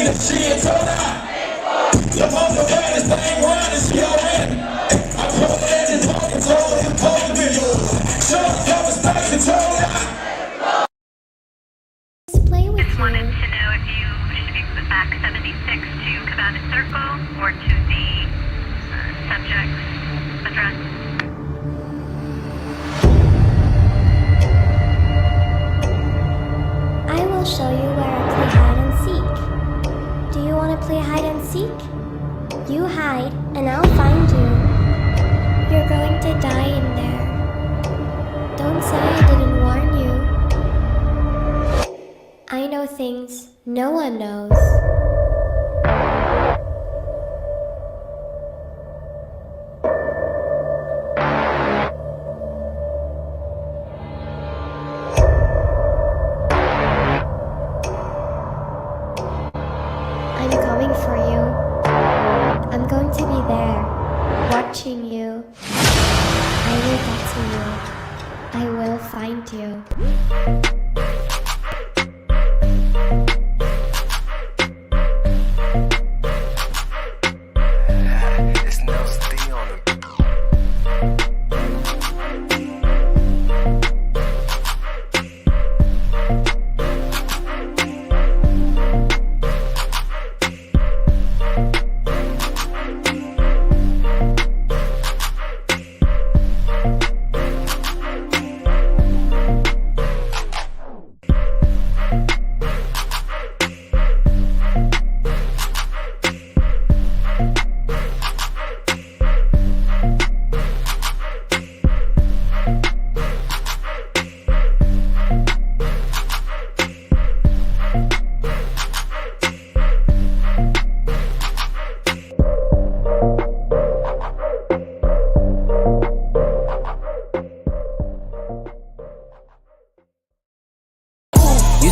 She told her, the most of this thing run is your end. I pulled in and talking to him, told video. Show the cover stock and told her. Play with just wanted to know if you should be put back 76 to Cabana Circle or to the subject's address. I will show you where I play hide and seek. Do you want to play hide and seek? You hide, and I'll find you. You're going to die in there. Don't say I didn't warn you. I know things no one knows. I'm coming for you. I'm going to be there, watching you. I will get to you. I will find you.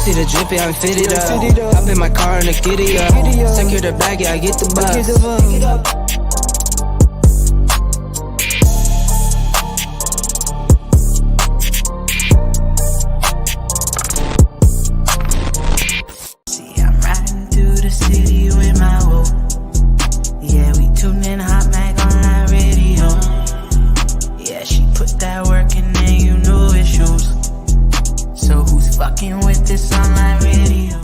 See the drippy, I'm fitted up. Hop in my car and a giddy up. Secure the bag, yeah, I get the bus. See, I'm riding through the city with my whoa. Yeah, we tuned in HotxMagOnlineRadio. Yeah, she put that work in there, you know it shows. So who's fucking with this online radio?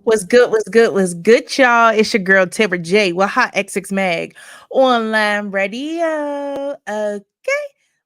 What's good? What's good? What's good, y'all? It's your girl Tabor J with HotxXMag Online Radio. Okay.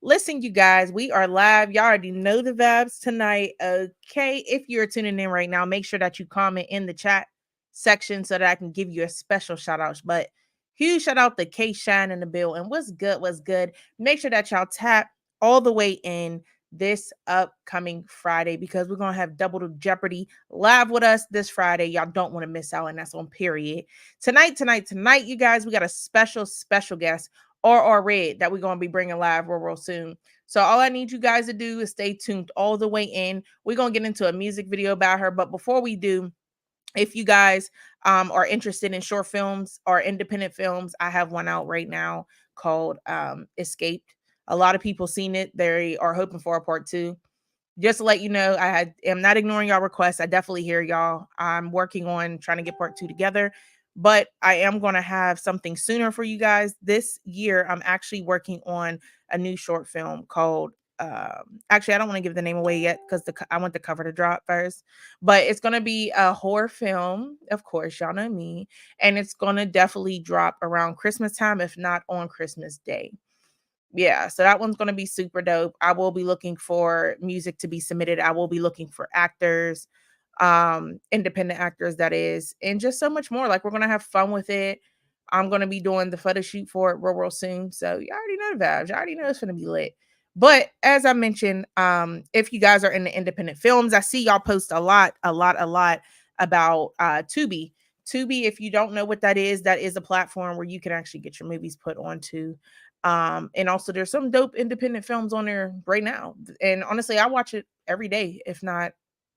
Listen, you guys, we are live. Y'all already know the vibes tonight. Okay. If you're tuning in right now, make sure that you comment in the chat section so that I can give you a special shout out. But huge shout out to K Shine in the bill. And what's good? What's good? Make sure that y'all tap all the way in this upcoming Friday because we're going to have Double the Jeopardy live with us this Friday. Y'all don't want to miss out, and that's on period. Tonight, you guys, we got a special guest, RRed, that we're going to be bringing live real soon. So all I need you guys to do is stay tuned all the way in. We're going to get into a music video about her, but before we do, if you guys are interested in short films or independent films, I have one out right now called Escaped. A lot of people seen it. They are hoping for a part 2. Just to let you know, am not ignoring y'all requests. I definitely hear y'all. I'm working on trying to get part 2 together, but I am going to have something sooner for you guys. This year, I'm actually working on a new short film called, actually, I don't want to give the name away yet because I want the cover to drop first, but it's going to be a horror film. Of course, y'all know me. And it's going to definitely drop around Christmas time, if not on Christmas Day. Yeah, so that one's going to be super dope. I will be looking for music to be submitted. I will be looking for actors, independent actors, that is, and just so much more. Like, we're going to have fun with it. I'm going to be doing the photo shoot for it real soon. So you already know the vibes. You already know it's going to be lit. But as I mentioned, if you guys are in the independent films, I see y'all post a lot about Tubi. Tubi, if you don't know what that is a platform where you can actually get your movies put onto. And also there's some dope independent films on there right now. And honestly, I watch it every day, if not,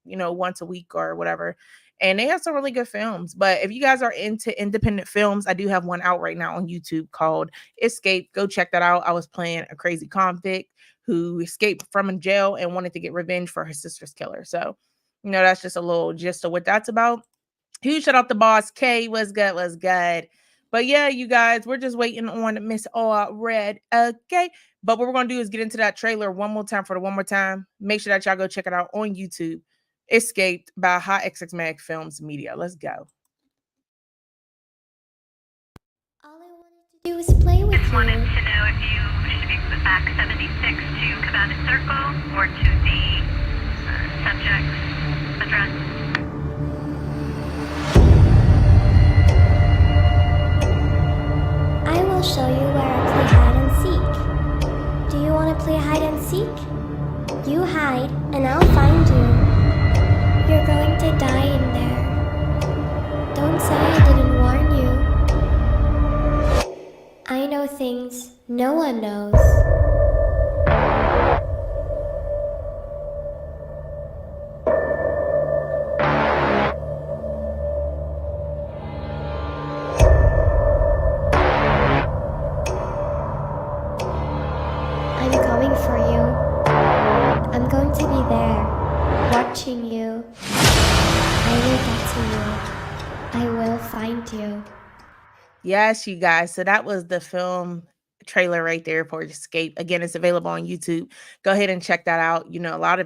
once a week or whatever. and they have some really good films. But if you guys are into independent films, I do have one out right now on YouTube called Escape. Go check that out. I was playing a crazy convict who escaped from a jail and wanted to get revenge for her sister's killer. So, that's just a little gist of what that's about. Huge shout out to Boss K. Was good, was good. But yeah, you guys, we're just waiting on Miss RRed. Okay. But what we're going to do is get into that trailer one more time for the one more time. Make sure that y'all go check it out on YouTube. Escaped by HotxxMag Films Media. Let's go. All I wanted to do was play with Just wanted you. to know if you should be put back 76 to Cabana Circle or to the subject's address. I will show you where I play hide and seek. Do you want to play hide and seek? You hide, and I'll find you. You're going to die in there. Don't say I didn't warn you. I know things no one knows. I'm coming for you. I'm going to be there, watching you. I will get to you. I will find you. Yes, you guys. So that was the film trailer right there for Escape. Again, it's available on YouTube. Go ahead and check that out. A lot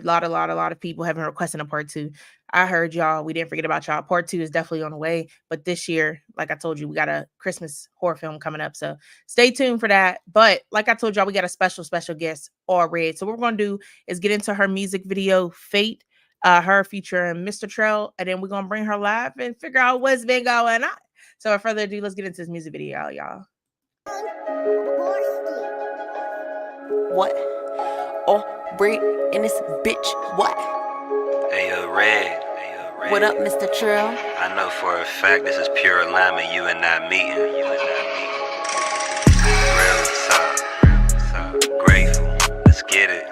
of people have been requesting a part 2. I heard y'all. We didn't forget about y'all. Part 2 is definitely on the way. But this year, like I told you, we got a Christmas horror film coming up. So stay tuned for that. But like I told y'all, we got a special guest, RRed. So what we're going to do is get into her music video, Fate, her featuring Mr. Trell. And then we're going to bring her live and figure out what's been going on. So without further ado, let's get into this music video, y'all. What? Oh, Bree in this bitch, what? Hey, Red. What up, Mr. Trill? I know for a fact this is pure alignment, you and I meeting. Real talk. Grateful. Let's get it.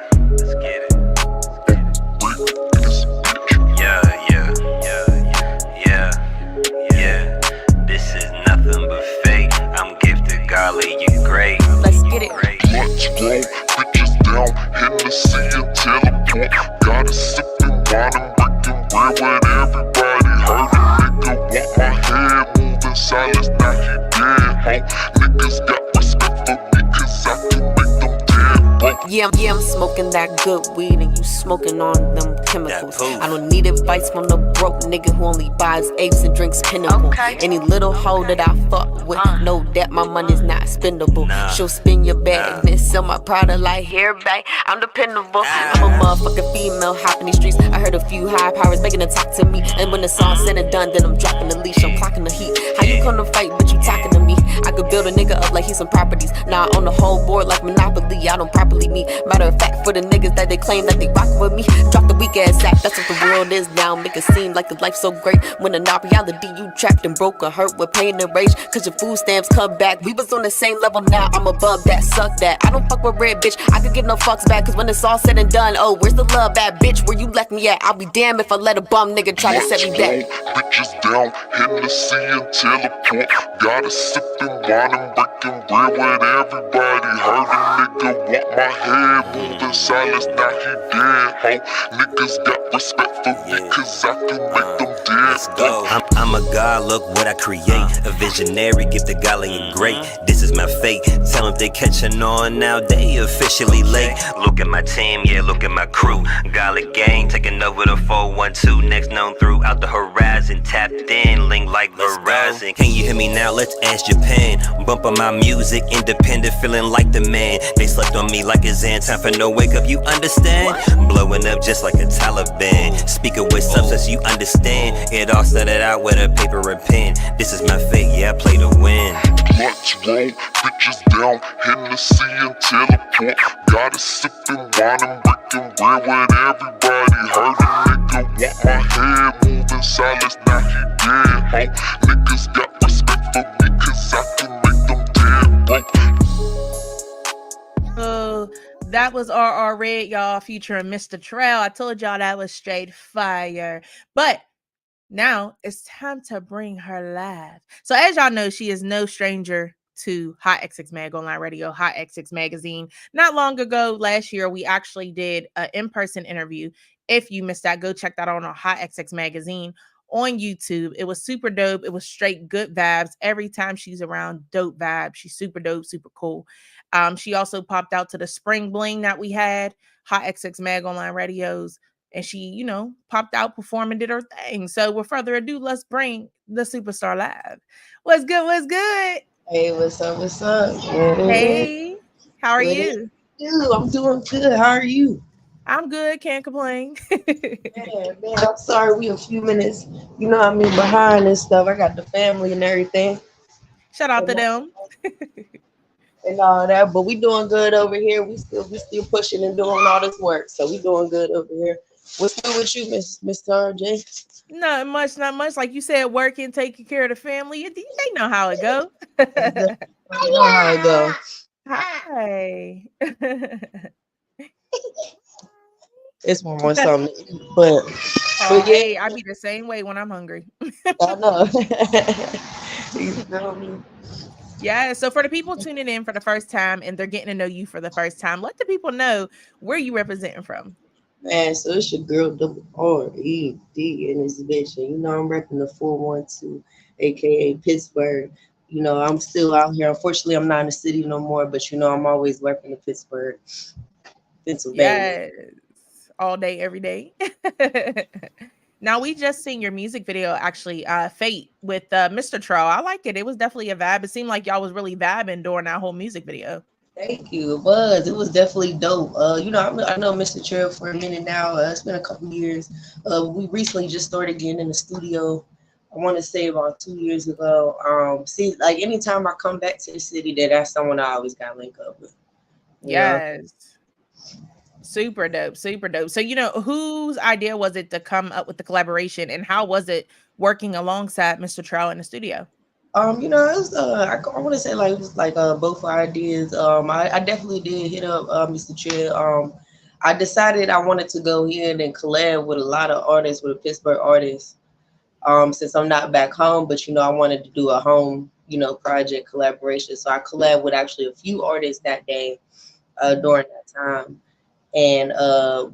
Yeah. This is nothing but fate. I'm gifted, golly, you great. Let's get it. Much grown, bitches down, Hennessy and teleport. Gotta sip and wine and breaking bread with everybody. Heard a nigga want my head moving silence, now he dead, ho. Niggas got respect for me, cause I can make them dead, bro. Yeah, I'm smoking that good weed and you smoking on them chemicals. That poof. I don't need advice from the broke nigga who only buys apes and drinks Pinnacle. Okay. Any little hoe that I fuck with, know that my money's not spendable. Nah. She'll spin your bag, then sell my product like here, babe. I'm dependable. I'm a motherfucking female hopping these streets. I heard a few high powers begging to talk to me, and when it's all said and done, then I'm dropping the leash. I'm clocking the heat. How you come to fight, but you talking to me? I could build a nigga up like he's some properties. Now I own the whole board like Monopoly. I don't properly meet. Matter of fact, for the niggas that they claim that they rock with me, drop the weak ass act. That's what the world is now. Make it seem like the life so great when in our reality you trapped and broke or hurt with pain and rage. Cause your food stamps come back. We was on the same level, now I'm above that. Suck that. I don't fuck with red, bitch. I could give no fucks back. Cause when it's all said and done, oh, where's the love at, bitch? Where you left me at? I'll be damned if I let a bum nigga try to set me back. Bitches down, Hennessy and teleport. Gotta sip and wine and breaking bread with everybody. Heard a nigga want my head moving silence, now he dead, ho. Niggas got respect for me, cause I can make them dead. Let's go. I'm a god, look what I create. A visionary, get the golly and great. This is my fate. Tell them they catching on now, they officially late. Look at my team, yeah, look at my crew. Golly gang, taking over the 412. Next known throughout the horizon. Tapped in, link like Verizon. Can you hear me now? Let's ask Japan. Bump on my music, independent, feeling like the man. They slept on me like a Zan. Time for no wake up, you understand? Blowing up just like a Taliban. Speaking with substance, you understand? It all started out with a paper and pen. This is my fate, yeah, I play to win. Much roll, bitches down, Hennessy and teleport. Gotta sip and wine and breaking bread with everybody. Heard a nigga want my head moving silence, now he dead, ho. Niggas got respect for me, cause I can make them dead, bro. So that was RRed, y'all, featuring Mr. Trell. I told y'all that was straight fire. But Now it's time to bring her live. So as y'all know, she is no stranger to Hot XX Mag Online Radio, Hot XX Magazine. Not long ago, last year, we actually did an in-person interview. If you missed that, go check that out on Hot XX Magazine on YouTube. It was super dope. It was straight good vibes. Every time she's around, dope vibes. She's super dope, super cool. She also popped out to the spring bling that we had, Hot XX Mag Online Radios, and she, popped out, performed, and did her thing. So, with further ado, let's bring the superstar live. What's good? What's good? Hey, what's up? What's up? What it is? Hey, how are What it you? do? I'm doing good. How are you? I'm good. Can't complain. Man, I'm sorry we a few minutes, I mean, behind and stuff. I got the family and everything Shout out to and, them. and all that, but we doing good over here. We still pushing and doing all this work, so we doing good over here. What's good with you, Miss RJ? Not much, not much. Like you said, working, taking care of the family. They know how it go. Exactly. You know how it go. Hi. It's one more something, to eat, but Oh, yeah, hey, I be the same way when I'm hungry. I know. You feel me? Yeah. So for the people tuning in for the first time and they're getting to know you for the first time, let the people know where you representing from. Man, so it's your girl RRed in this bitch. And I'm repping the 412, aka Pittsburgh. I'm still out here. Unfortunately, I'm not in the city no more, but I'm always working in Pittsburgh, Pennsylvania. Yes. All day, every day. Now we just seen your music video actually, Fate with Mr. Troll. I like it. It was definitely a vibe. It seemed like y'all was really vibing during that whole music video. Thank you. It was. It was definitely dope. I know Mr. Trail for a minute now. It's been a couple years. We recently just started getting in the studio. I want to say about 2 years ago. See, like anytime I come back to the city, that's someone I always got to link up with. You know. Yes. Super dope, super dope. So, whose idea was it to come up with the collaboration and how was it working alongside Mr. Troll in the studio? It was I want to say like it was like both ideas. I definitely did hit up Mr. Trill. I decided I wanted to go ahead and collab with a lot of artists, with a Pittsburgh artists. Since I'm not back home, but I wanted to do a home, project collaboration. So I collabed with actually a few artists that day, during that time. And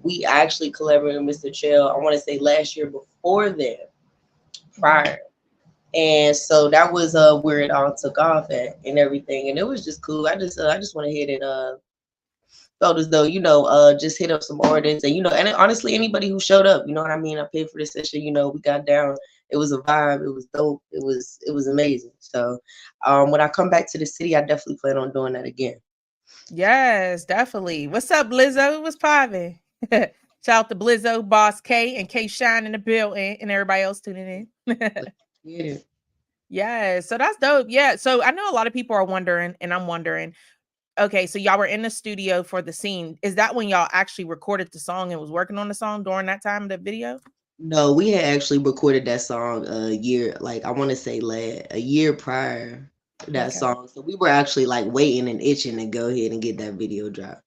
we actually collaborated with Mr. Trill, I want to say last year before then, prior. And so that was where it all took off at and everything, and it was just cool. I just went ahead and felt as though just hit up some artists, and and honestly anybody who showed up, you know what I mean. I paid for this session, we got down. It was a vibe. It was dope. It was amazing. So when I come back to the city, I definitely plan on doing that again. Yes, definitely. What's up, Blizzo? What's poppin'? Shout out to Blizzo, Boss K, and K Shine in the building, and everybody else tuning in. Yeah. Yeah, so that's dope. Yeah, so I know a lot of people are wondering, and I'm wondering. Okay, so y'all were in the studio for the scene. Is that when y'all actually recorded the song and was working on the song during that time of the video? No, we had actually recorded that song a year, like I want to say a year prior to that Okay. song. So we were actually like waiting and itching to go ahead and get that video dropped.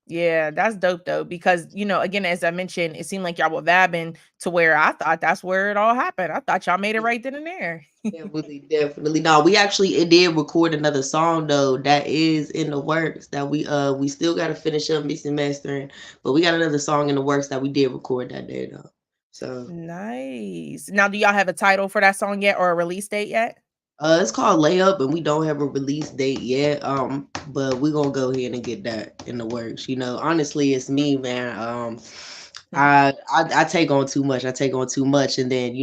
Yeah, that's dope though, because again, as I mentioned, it seemed like y'all were vabbing to where I thought that's where it all happened. I thought y'all made it right then and there. Definitely. No, we actually it did record another song though that is in the works that we still gotta finish up mixing mastering, but we got another song in the works that we did record that day though. So Nice. Now, do y'all have a title for that song yet or a release date yet? it's called Layup, and we don't have a release date yet. But we're gonna go ahead and get that in the works. Honestly, it's me, man. I take on too much. I take on too much, and then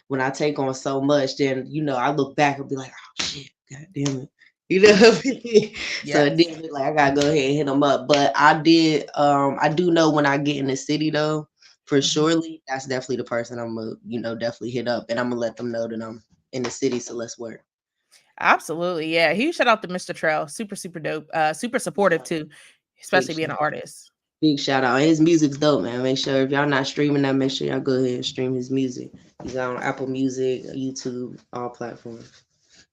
when I take on so much, then I look back and be like, oh shit, god damn it. What I mean? So Yes. it did look like I gotta go ahead and hit them up. But I do know when I get in the city though, for Mhm. surely that's definitely the person I'm gonna, definitely hit up, and I'm gonna let them know that I'm in the city, so let's work. Absolutely. Yeah. Huge shout out to Mr. Trail. Super, super dope. Super supportive too, Big especially being shout, an artist. big shout out. His music's dope, man. Make sure if y'all not streaming that, make sure y'all go ahead and stream his music. He's on Apple Music, YouTube, all platforms.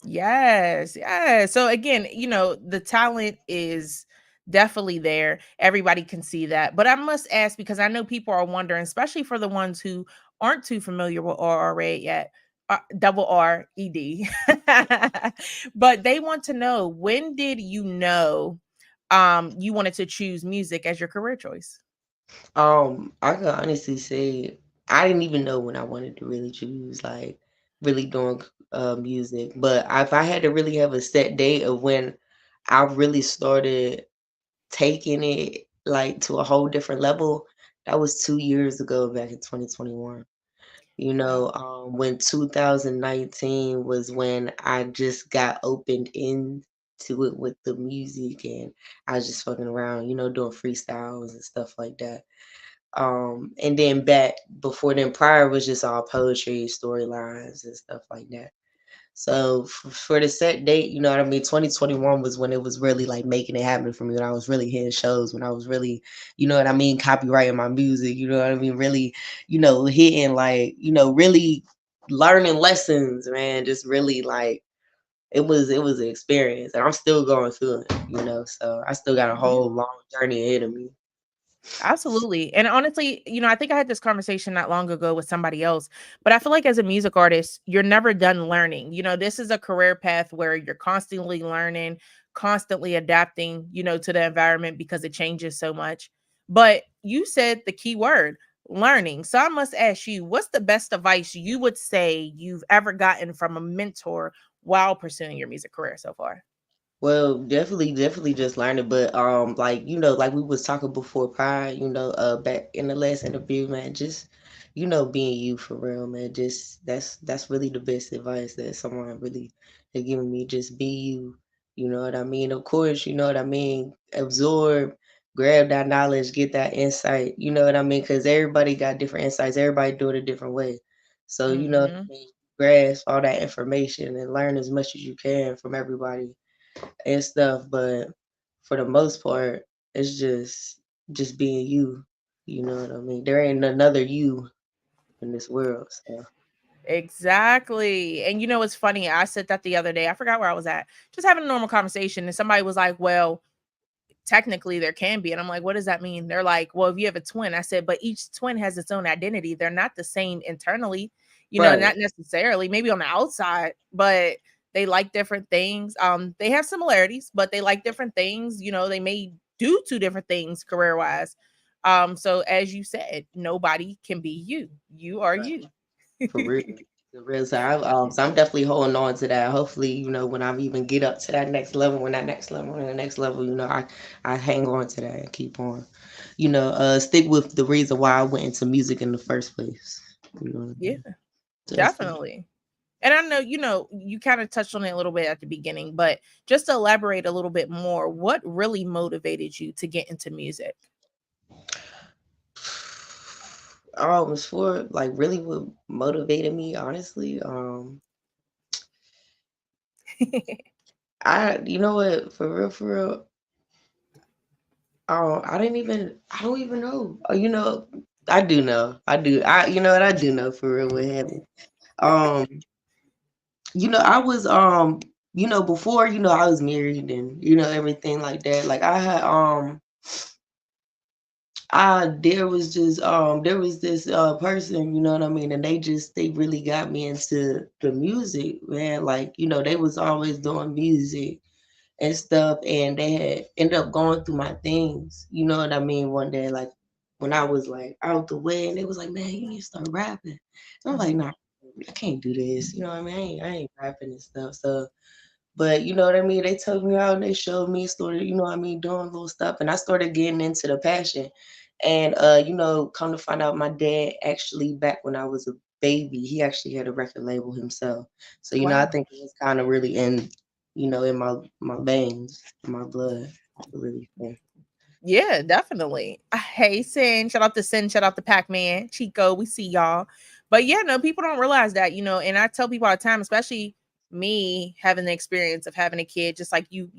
Yes, yeah. So again, the talent is definitely there. Everybody can see that. But I must ask because I know people are wondering, especially for the ones who aren't too familiar with RRed yet, double RED, but they want to know, when did you know you wanted to choose music as your career choice? I can honestly say I didn't even know when I wanted to really choose, like, really doing music. But if I had to really have a set date of when I really started taking it like to a whole different level, that was 2 years ago, back in 2021. Wow. When 2019 was when I just got opened into it with the music, and I was just fucking around, doing freestyles and stuff like that. And then back before then, prior was just all poetry, storylines, and stuff like that. So for the set date, you know what I mean? 2021 was when it was really like making it happen for me. When I was really hitting shows, when I was really, you know what I mean, copywriting my music, you know what I mean? Really, hitting like, really learning lessons, man. Just really like it was an experience. And I'm still going through it, so I still got a whole long journey ahead of me. Absolutely. And honestly, I think I had this conversation not long ago with somebody else, but I feel like as a music artist, you're never done learning. This is a career path where you're constantly learning, constantly adapting, to the environment because it changes so much. But you said the key word, learning. So I must ask you, what's the best advice you would say you've ever gotten from a mentor while pursuing your music career so far? Well, definitely just learning, but like like we was talking before prior, back in the last interview, man, just being you for real, man. Just that's really the best advice that someone really had given me. Just be you, you know what I mean? Of course, you know what I mean. Absorb, grab that knowledge, get that insight, you know what I mean? Because everybody got different insights. Everybody do it a different way. So you know what I Mhm. mean. Grasp all that information and learn as much as you can from everybody and stuff, but for the most part, it's just being you. You know what I mean? There ain't another you in this world. So Exactly. And it's funny. I said that the other day. I forgot where I was at. Just having a normal conversation. And somebody was like, well, technically there can be. And I'm like, what does that mean? They're like, well, if you have a twin, I said, but each twin has its own identity. They're not the same internally, right, not necessarily, maybe on the outside, but they like different things. They have similarities, but they like different things. They may do two different things career wise. So as you said, nobody can be you. You are right, you. for real. For real. So I'm definitely holding on to that. Hopefully, when I even get up to that next level, when that next level, and the next level, I hang on to that and keep on. Stick with the reason why I went into music in the first place. You know what I Yeah, mean? So that's the definitely. And I know, you kind of touched on it a little bit at the beginning, but just to elaborate a little bit more, what really motivated you to get into music? It's for like really what motivated me, honestly. You know what, for real, I don't even know. I do know. You know what, I do know for real what happened. Um, I was, before, I was married and, everything like that. Like I had, there was this person, you know what I mean, and they really got me into the music, man. Like, they was always doing music and stuff, and they had ended up going through my things, you know what I mean, one day, like when I was like out the way, and they was like, man, you need to start rapping. And I'm like, Mhm. nah, I can't do this, you know what I mean? I ain't rapping and stuff. So but you know what I mean? They took me out and they showed me, started, you know what I mean, doing little stuff. And I started getting into the passion. And come to find out my dad actually, back when I was a baby, he actually had a record label himself. So, I Wow. think it was kind of really in my veins, in my blood. To really say. Yeah, definitely. Hey, Sin. Shout out to Sin. Shout out to Pac Man. Chico. We see y'all. But yeah, no, people don't realize that, and I tell people all the time, especially me having the experience of having a kid, just like you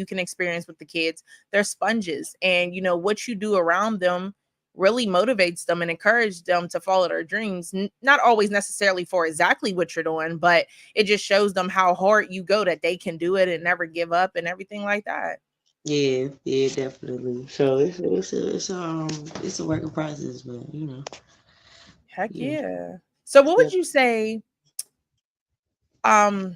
can experience with the kids. They're sponges. And, what you do around them really motivates them and encourage them to follow their dreams. Not always necessarily for exactly what you're doing, but it just shows them how hard you go, that they can do it and never give up and everything like that. Yeah, yeah, definitely. So it's a work in process, but. Heck Yeah. yeah. So what Yeah. would you say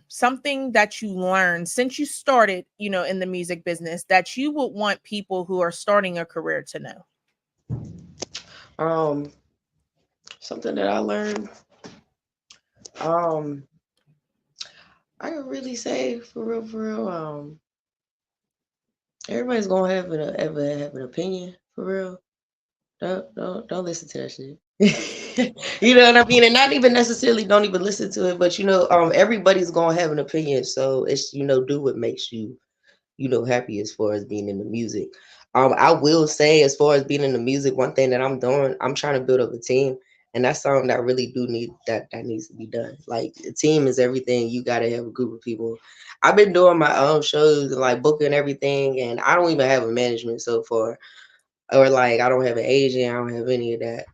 something that you learned since you started, in the music business that you would want people who are starting a career to know? Um, Something that I learned. Um, I can really say for real, for real. Everybody's gonna have an opinion for real. Don't listen to that shit. You know what I mean? And not even necessarily don't even listen to it, but everybody's gonna have an opinion. So it's do what makes you happy as far as being in the music. I will say as far as being in the music, one thing that I'm doing, I'm trying to build up a team, and that's something that I really do need that needs to be done. Like a team is everything. You gotta have a group of people. I've been doing my own shows and like booking everything, and I don't even have a management so far, or like I don't have an agent, I don't have any of that.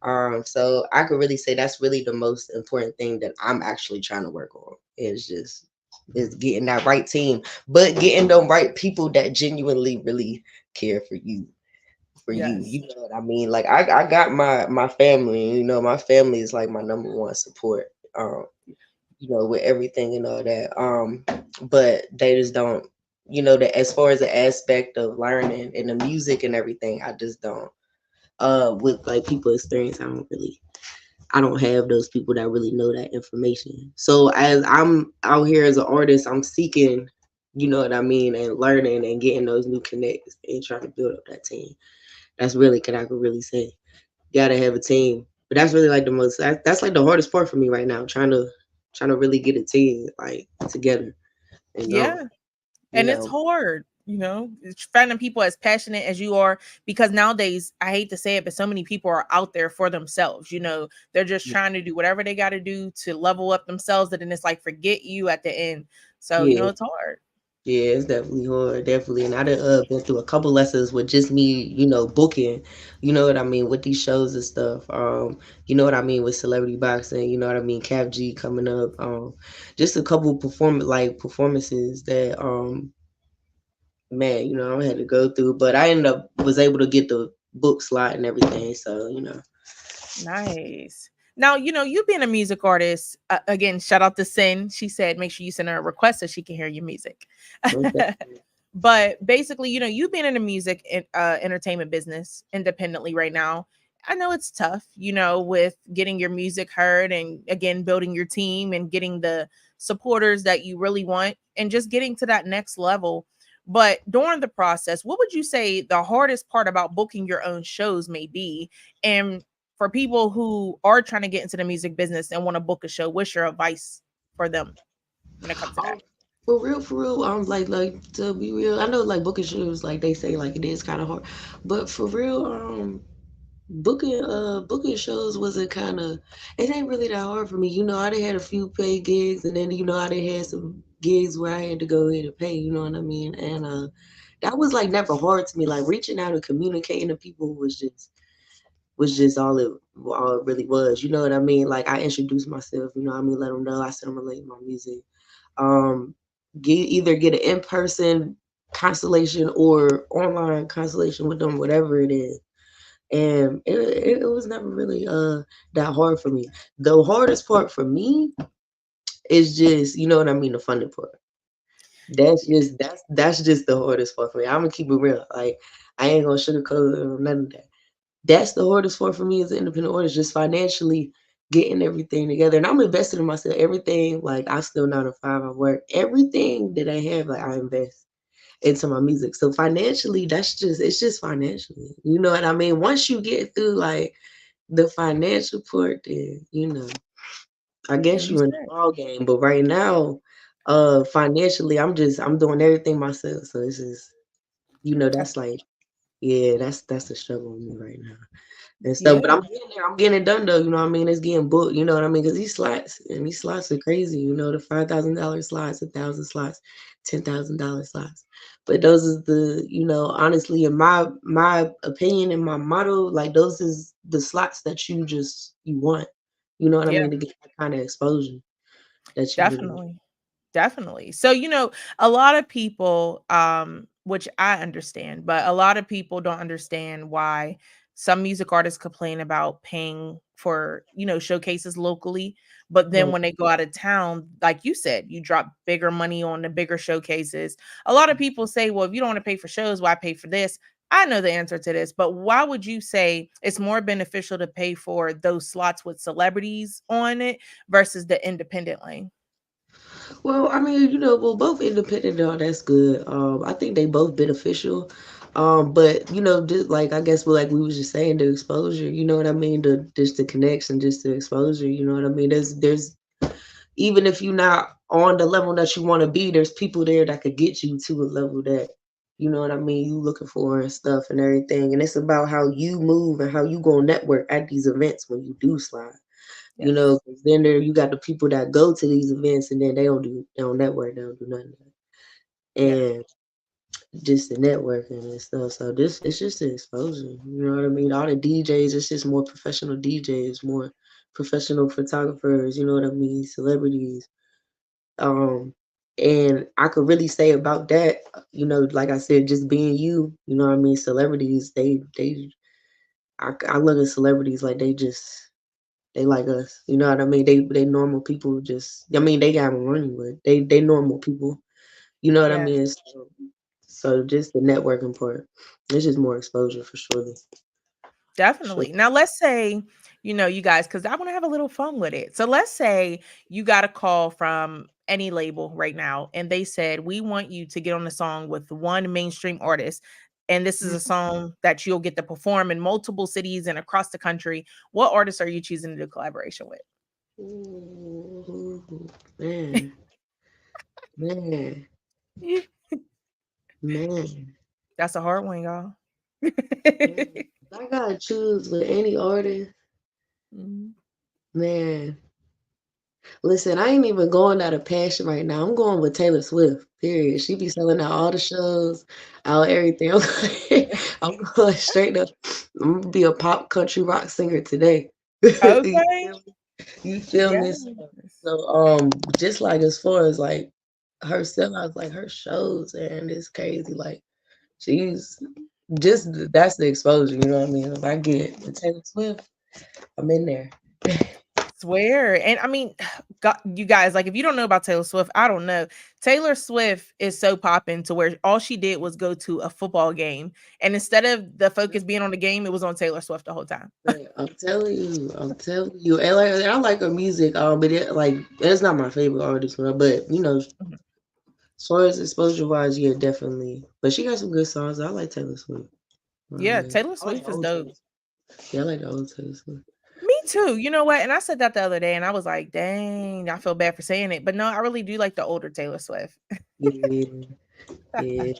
So I could really say that's really the most important thing that I'm actually trying to work on. Is getting that right team, but getting the right people that genuinely really care for you. For you, Yes. you know what I mean? Like I got my family. My family is like my number one support. With everything and all that. But they just don't. That as far as the aspect of learning and the music and everything, I just don't with like people experience. I don't have those people that really know that information. So as I'm out here as an artist, I'm seeking, you know what I mean, and learning and getting those new connects and trying to build up that team. That's really what I could really say. Gotta have a team. But that's really like the most that's like the hardest part for me right now, trying to really get a team like together and go. Yeah. You And it's know. hard, it's finding people as passionate as you are, because nowadays, I hate to say it, but so many people are out there for themselves. They're just trying to do whatever they got to do to level up themselves. And then it's like, forget you at the end. So, Yeah. it's hard. Yeah, it's definitely hard, definitely. And I done been through a couple lessons with just me, booking, you know what I mean, with these shows and stuff. You know what I mean with celebrity boxing, you know what I mean, Cap G coming up. Just a couple performances that man, I had to go through, but I ended up was able to get the book slot and everything. So. Nice. Now, you being a music artist, again, shout out to Sin. She said, make sure you send her a request so she can hear your music. Most definitely. But basically, you being in the music entertainment business independently right now, I know it's tough, with getting your music heard and again, building your team and getting the supporters that you really want and just getting to that next level. But during the process, what would you say the hardest part about booking your own shows may be? And for people who are trying to get into the music business and want to book a show, what's your advice for them when it comes to that? Um, for real, like to be real, I know like booking shows, like they say like it is kind of hard, but for real, booking shows wasn't kind of it ain't really that hard for me. I done had a few paid gigs, and then I done had some gigs where I had to go ahead and pay. You know what I mean? And that was like never hard to me. Like reaching out and communicating to people was just all it really was. You know what I mean? Like I introduced myself. You know what I mean? Let them know I said I'm related my music. Um, either get an in person constellation or online constellation with them, whatever it is. And it was never really that hard for me. The hardest part for me is just you know what I mean, the funding part. That's just the hardest part for me. I'm gonna keep it real. Like I ain't gonna sugarcoat it or none of that. That's the hardest part for me as an independent artist, just financially getting everything together. And I'm invested in myself. Everything, like I still 9 to 5, I work. Everything that I have, like I invest into my music. So financially, it's just financially. You know what I mean? Once you get through like the financial part, then I guess You you're in the said ball game. But right now, financially, I'm doing everything myself. So it's just that's like yeah, that's the struggle with me right now and stuff. But yeah. I'm getting there. I'm getting it done though. You know what I mean? It's getting booked. You know what I mean? Because these slots are crazy. The $5,000 slots, 1,000 slots, $10,000 slots. But those is honestly, in my opinion and my motto, like those is the slots that you want. You know what I Yeah, mean? To get that kind of exposure that you really want. definitely. Definitely. So, a lot of people, which I understand, but a lot of people don't understand why some music artists complain about paying for, showcases locally, but then Mhm. when they go out of town, like you said, you drop bigger money on the bigger showcases. A lot of people say, well, if you don't want to pay for shows, why pay for this? I know the answer to this, but why would you say it's more beneficial to pay for those slots with celebrities on it versus the independent lane? Well, I mean, well, both independent and all that's good. I think they both beneficial. But just like I guess, like we was just saying, the exposure. You know what I mean? The just the connection, just the exposure. You know what I mean? There's even if you're not on the level that you want to be, there's people there that could get you to a level that you know what I mean. You looking for and stuff and everything. And it's about how you move and how you go network at these events when you do slide. Yes. 'Cause then there you got the people that go to these events and then they don't network, they don't do nothing. Yeah. And just the networking and stuff. So this it's just the exposure. You know what I mean? All the DJs, it's just more professional DJs, more professional photographers, you know what I mean, celebrities. Um and I could really say about that, like I said, just being you know what I mean, celebrities, I look at celebrities like they like us. You know what I mean? They normal people just I mean they got money, but they normal people. You know what I Yes. mean? So just the networking part. It's just more exposure for sure. Definitely. Now, let's say, you guys, because I want to have a little fun with it. So, let's say you got a call from any label right now, and they said, we want you to get on a song with one mainstream artist. And this is a song that you'll get to perform in multiple cities and across the country. What artists are you choosing to do collaboration with? Ooh, man, man, man, That's a hard one, y'all. man. If I gotta choose with any artist, Mhm. man. Listen, I ain't even going out of passion right now. I'm going with Taylor Swift. Period. She be selling out all the shows, out everything. I'm going straight up. I'm gonna be a pop country rock singer today. You Okay. feel me? You feel Yes. me? So, just like as far as like her sellouts, like her shows, and it's crazy. Like she's just that's the exposure. You know what I mean? If I get the Taylor Swift, I'm in there. Swear. And I mean, you guys, like, if you don't know about Taylor Swift, I don't know. Taylor Swift is so popping to where all she did was go to a football game. And instead of the focus being on the game, it was on Taylor Swift the whole time. Man, I'm telling you, and like I like her music, but it's not my favorite artist, but Mhm. as far as exposure wise, yeah, definitely. But she got some good songs. I like Taylor Swift. I Yeah, mean, Taylor I like Swift the is old dope. Taylor Swift. Yeah, I like the old Taylor Swift. Me too. You know what? And I said that the other day and I was like, dang, I feel bad for saying it. But no, I really do like the older Taylor Swift. Yeah, yeah.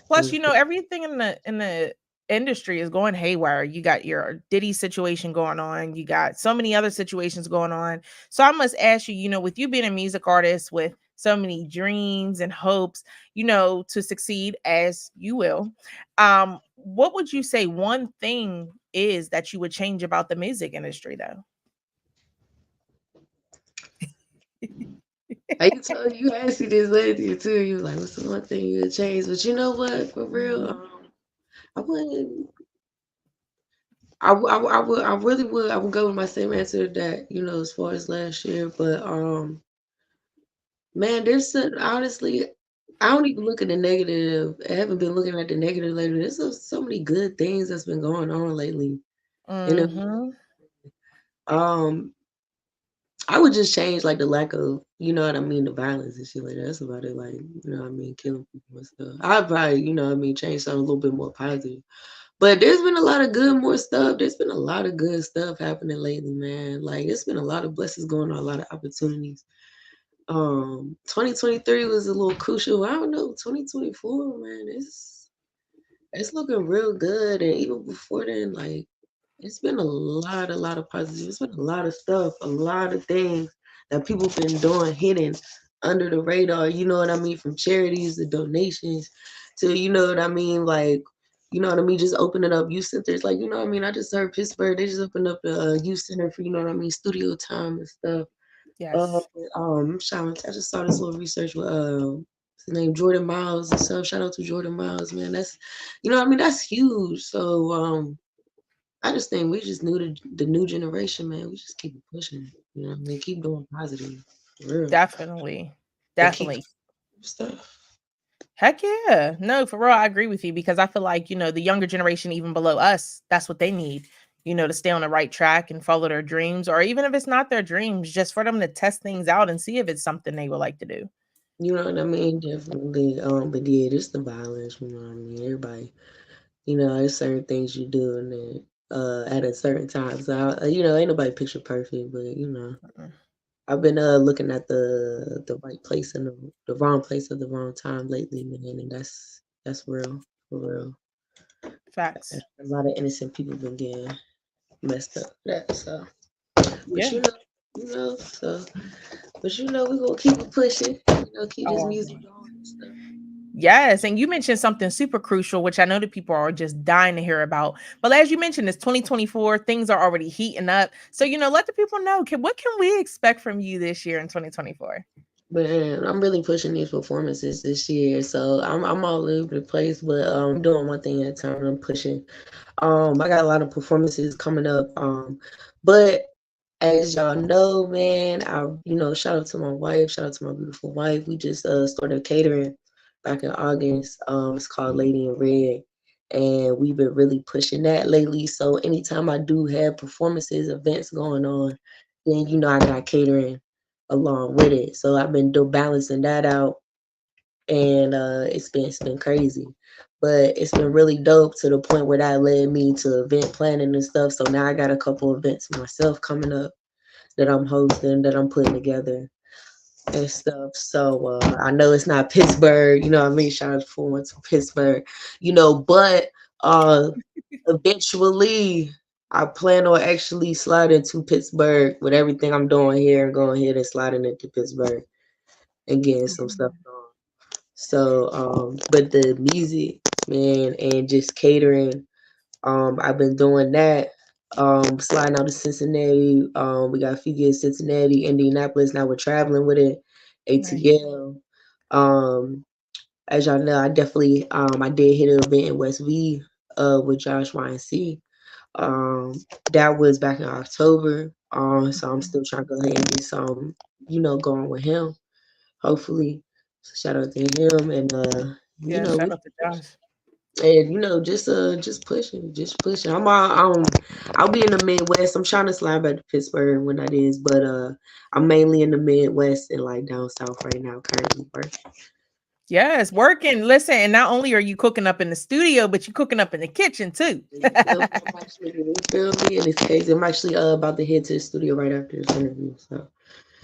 Plus, Mm. everything in the industry is going haywire. You got your Diddy situation going on. You got so many other situations going on. So I must ask you, with you being a music artist with so many dreams and hopes, to succeed as you will, what would you say one thing is that you would change about the music industry though? You asked me this lady too. You was like, "What's the one thing you would change?" But you know what? For real, Mhm. I wouldn't. I really would. I would go with my same answer that as far as last year. But man, honestly, I don't even look at the negative. I haven't been looking at the negative lately. There's so many good things that's been going on lately. You know, Mhm. um, I would just change like the lack of, what I mean, the violence and shit like that. That's about it. Like, what I mean, killing people and stuff. I'd probably, what I mean, change something a little bit more positive. But there's been a lot of more stuff. There's been a lot of good stuff happening lately, man. Like, it's been a lot of blessings going on, a lot of opportunities. 2023 was a little crucial. I don't know, 2024, man, it's looking real good. And even before then, like it's been a lot of positive. It's been a lot of stuff, a lot of things that people been doing hidden under the radar. You know what I mean? From charities to donations to you know what I mean, like just opening up youth centers. Like, you know what I mean? I just heard Pittsburgh, they just opened up a youth center for, studio time and stuff. Uh, Yes. I just saw this little research with what's his name, Jordan Miles and stuff. Shout out to Jordan Miles, man. That's, that's huge. So I just think we just knew the new generation, man. We just keep it pushing. You know what I mean? Keep doing positive. For real. Definitely. And keep Definitely. stuff. Heck yeah. No, for real, I agree with you because I feel like, the younger generation, even below us, that's what they need, to stay on the right track and follow their dreams, or even if it's not their dreams, just for them to test things out and see if it's something they would like to do. You know what I mean? Definitely. But yeah, just the violence, you know what I mean? Everybody, there's certain things you do and then at a certain time. So ain't nobody picture perfect, but Mm-mm. I've been looking at the right place and the wrong place at the wrong time lately, man, and that's real, for real. A Facts. lot of innocent people been getting messed up for that. So, but Yeah. so, but we gonna keep it pushing. Keep this Oh, music going and stuff. yes, and you mentioned something super crucial, which I know that people are just dying to hear about. But as you mentioned, it's 2024. Things are already heating up. So, let the people know. What can we expect from you this year in 2024? Man, I'm really pushing these performances this year, so I'm all over the place, but I'm doing one thing at a time. I'm pushing. I got a lot of performances coming up. But as y'all know, man, shout out to my wife, shout out to my beautiful wife. We just started catering back in August. It's called Lady in Red, and we've been really pushing that lately. So anytime I do have performances, events going on, then I got catering along with it. So I've been balancing that out, and it's been crazy, but it's been really dope to the point where that led me to event planning and stuff. So now I got a couple events myself coming up that I'm hosting, that I'm putting together and stuff. So I know it's not Pittsburgh, you know what I mean? Shout out for to Pittsburgh, but uh eventually I plan on actually sliding to Pittsburgh with everything I'm doing here and going ahead and sliding into Pittsburgh and getting some stuff going. So, but the music, man, and just catering, I've been doing that. Sliding out to Cincinnati. We got a few gigs Cincinnati, Indianapolis. Now we're traveling with it. Nice. ATL. Um, as y'all know, I did hit an event in West V with Josh YNC. Um, that was back in October. So I'm still trying to go ahead and get some, going with him, hopefully. So shout out to him and Yeah, we shout out to Josh. and just pushing, just pushing. I'll be in the Midwest. I'm trying to slide back to Pittsburgh when that is, but I'm mainly in the Midwest and like down south right now, currently working. Yes, working. Listen, and not only are you cooking up in the studio, but you're cooking up in the kitchen too. You feel me? And it's crazy. I'm actually about to head to the studio right after this interview. So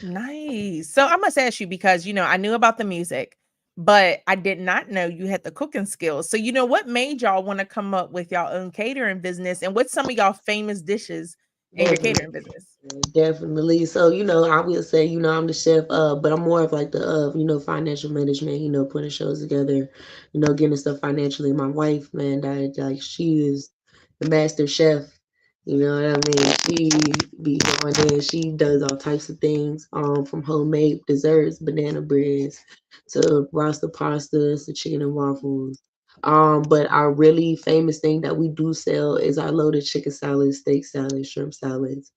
Nice. So I must ask you because I knew about the music, but I did not know you had the cooking skills. So what made y'all want to come up with y'all own catering business, and what's some of y'all famous dishes in your definitely. catering business? Definitely. So, I will say, I'm the chef, but I'm more of like the, financial management, putting shows together, getting stuff financially. My wife, man, that like she is the master chef. You know what I mean? She be going in, she does all types of things, from homemade desserts, banana breads, to roasted pastas, to chicken and waffles. But our really famous thing that we do sell is our loaded chicken salad, steak salad, shrimp salads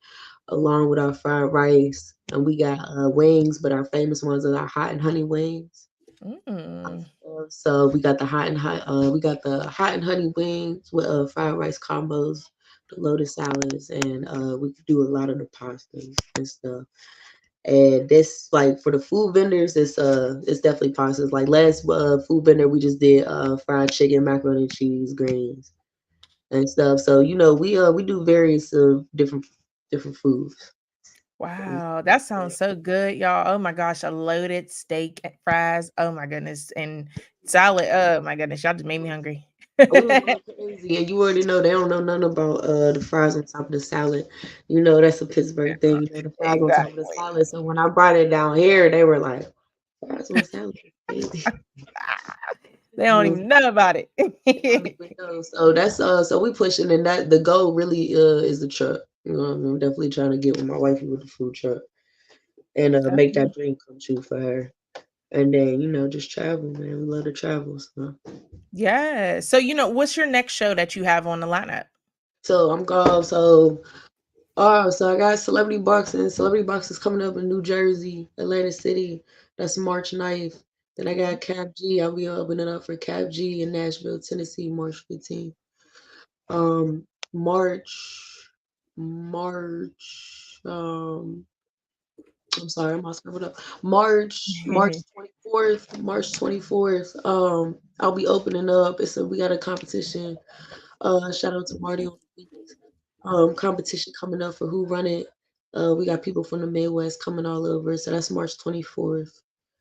along with our fried rice. And we got wings, but our famous ones are our hot and honey wings. Mm, So we got the hot and honey wings with fried rice combos, the lotus salads, and we could do a lot of the pastas and stuff. And this like for the food vendors, it's definitely pastas. Like last food vendor, we just did fried chicken, macaroni and cheese, greens, and stuff. So we do various different foods. wow, that sounds so good, y'all. Oh my gosh, a loaded steak and fries. Oh my goodness, and salad. Oh my goodness, y'all just made me hungry. Oh, it's going crazy. And you already know they don't know nothing about the fries on top of the salad. That's a Pittsburgh thing, the fries on top of the Exactly. salad. So when I brought it down here, they were like, fries on salad is crazy. They don't even know about They don't it. even know. So that's so we pushing and that the goal really is the truck. I'm definitely trying to get with my wifey with the food truck and make that Definitely. dream come true for her. And then, just travel, man. We love to travel. So Yeah. So, what's your next show that you have on the lineup? So I'm going. So I got Celebrity Boxing. Celebrity Boxing is coming up in New Jersey, Atlantic City. That's March 9th. Then I got Cap G. I'll be opening up for Cap G in Nashville, Tennessee, March 15th. Um, March, March. I'm sorry, I'm all scribbled up. March 24th, March 24th. I'll be opening up. We got a competition. Shout out to Marty on the beat. Competition coming up for who run it. We got people from the Midwest coming all over. So that's March 24th.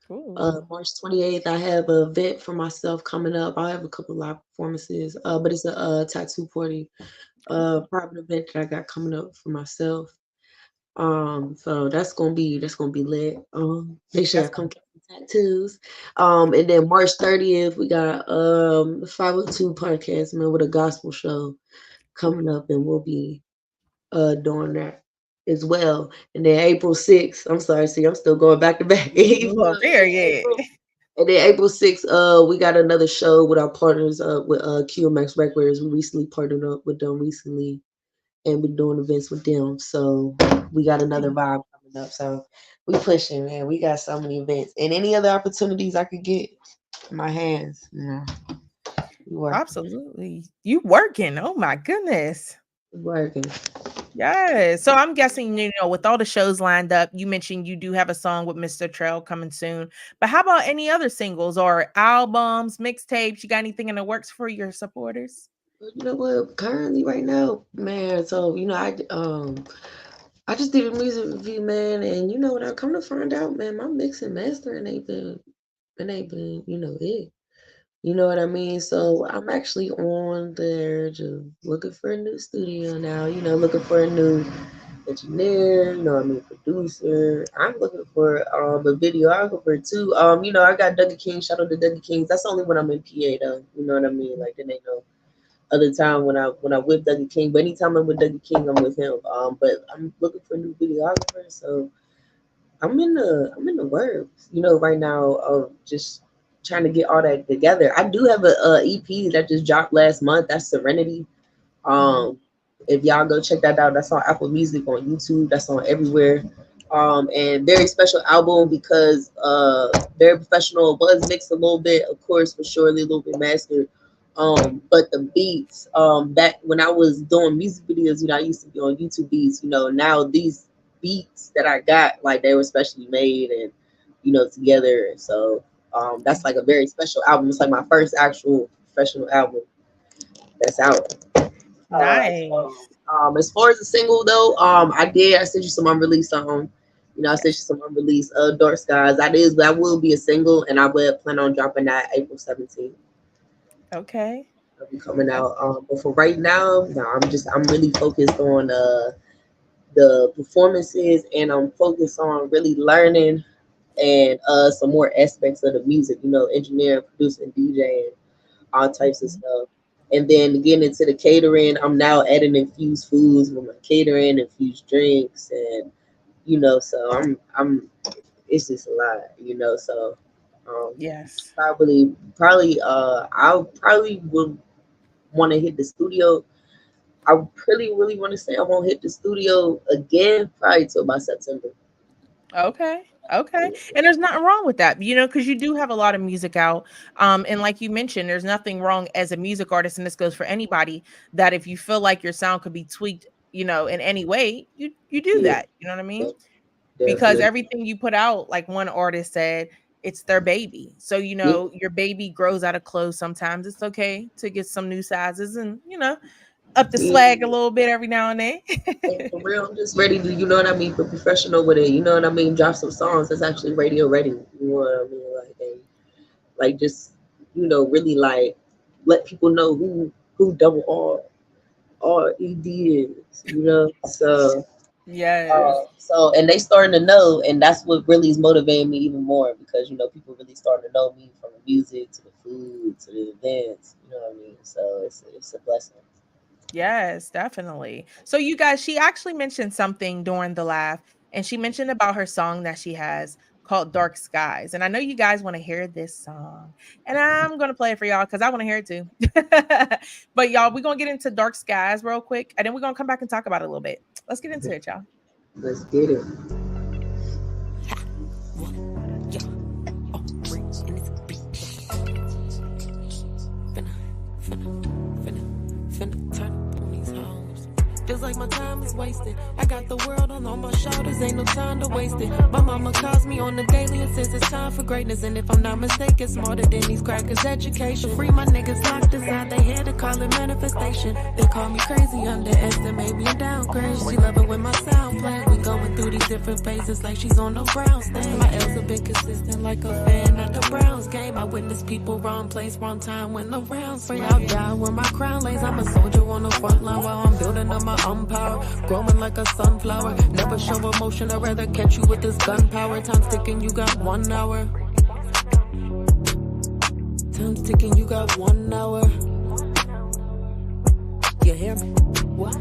Cool. March 28th, I have an event for myself coming up. I'll have a couple live performances. But it's a tattoo party, private event that I got coming up for myself. So that's gonna be lit. Make sure That's y'all come get some tattoos. And then March 30th, we got the 502 podcast, man, with a gospel show coming up, and we'll be doing that as well. And then April 6th, I'm sorry, see, I'm still going back to back. well, period. And then April 6th, we got another show with our partners with QMX Records. We recently partnered up with them recently, and we're doing events with them. So we got another Mm, vibe coming up. So we pushing, man. We got so many events. And any other opportunities I could get in my hands, we working. absolutely. You working. Oh my goodness. We working. Yes. So I'm guessing, with all the shows lined up, you mentioned you do have a song with Mr. Trail coming soon. But how about any other singles or albums, mixtapes? You got anything in the works for your supporters? But you know what? Currently, right now, man. So I just did a music review, man, and you know what? I come to find out, man, my mix and mastering ain't been, it. You know what I mean? So I'm actually on there just looking for a new studio now. Looking for a new engineer. You know what I mean? Producer. I'm looking for a videographer too. I got Dougie King. Shout out to Dougie Kings. That's only when I'm in PA though. You know what I mean? Like then ain't no other time when I with Dougie King. But anytime I'm with Dougie King, I'm with him. But I'm looking for a new videographer. So I'm in the works, right now of just trying to get all that together. I do have a EP that just dropped last month. That's Serenity. Mhm. Um, if y'all go check that out, that's on Apple Music, on YouTube, that's on everywhere. And very special album because very professional. Was mixed a little bit, of course, for surely a little bit mastered. But the beats, back when I was doing music videos, I used to be on YouTube beats. Now these beats that I got, like they were specially made and together. So that's like a very special album. It's like my first actual professional album that's out. Nice. As far as the single though, I sent you some unreleased song. I sent you some unreleased Dark Skies. That will be a single, and I will plan on dropping that April 17th. Okay. It'll be coming That's out. But for right now, no, I'm really focused on the performances, and I'm focused on really learning and some more aspects of the music. Engineering, producing, DJing, all types of mhm. stuff. And then getting into the catering, I'm now adding infused foods with my catering, infused drinks, and so I'm it's just a lot, So um, Yes. I'll probably will want to hit the studio. I really want to say I won't hit the studio again probably till about September. Okay. Okay. And there's nothing wrong with that, because you do have a lot of music out. And like you mentioned, there's nothing wrong as a music artist, and this goes for anybody, that if you feel like your sound could be tweaked, in any way, you do Yeah, that. You know what I mean? de- Because definitely. everything you put out, like one artist said, it's their baby. So, Yeah, your baby grows out of clothes. Sometimes it's okay to get some new sizes and, up the yeah. swag a little bit every now and then. Like, for real, I'm just ready to, be professional with it. You know what I mean? Drop some songs that's actually radio ready. You know what I mean? Like just, really like let people know who double R ED is. Yes. And they starting to know, and that's what really is motivating me even more because people really starting to know me from the music to the food to the events. You know what I mean? So it's a blessing. Yes, definitely. So she actually mentioned something during the laugh, and she mentioned about her song that she has called Dark Skies. And I know you guys want to hear this song. And I'm going to play it for y'all because I want to hear it too. But y'all, we're going to get into Dark Skies real quick. And then we're going to come back and talk about it a little bit. Let's get into it, y'all. Let's get it. Feels like my time is wasted. I got the world on all my shoulders, ain't no time to waste it. My mama calls me on the daily and says it's time for greatness. And if I'm not mistaken, smarter than these crackers' education. Free my niggas locked inside their head to call it manifestation. They call me crazy, underestimate me and downgrade. She love it when my sound plays. We going through these different phases like she's on the Browns thing. My L's have been consistent like a fan at the Browns game. I witness people wrong place, wrong time when the rounds free. I'll die where my crown lays. I'm a soldier on the front line while I'm building up my own power. Growing like a sunflower. Never show emotion, I'd rather catch you with this gunpowder. Time's ticking, you got 1 hour. Time's ticking, you got 1 hour. You hear me? What?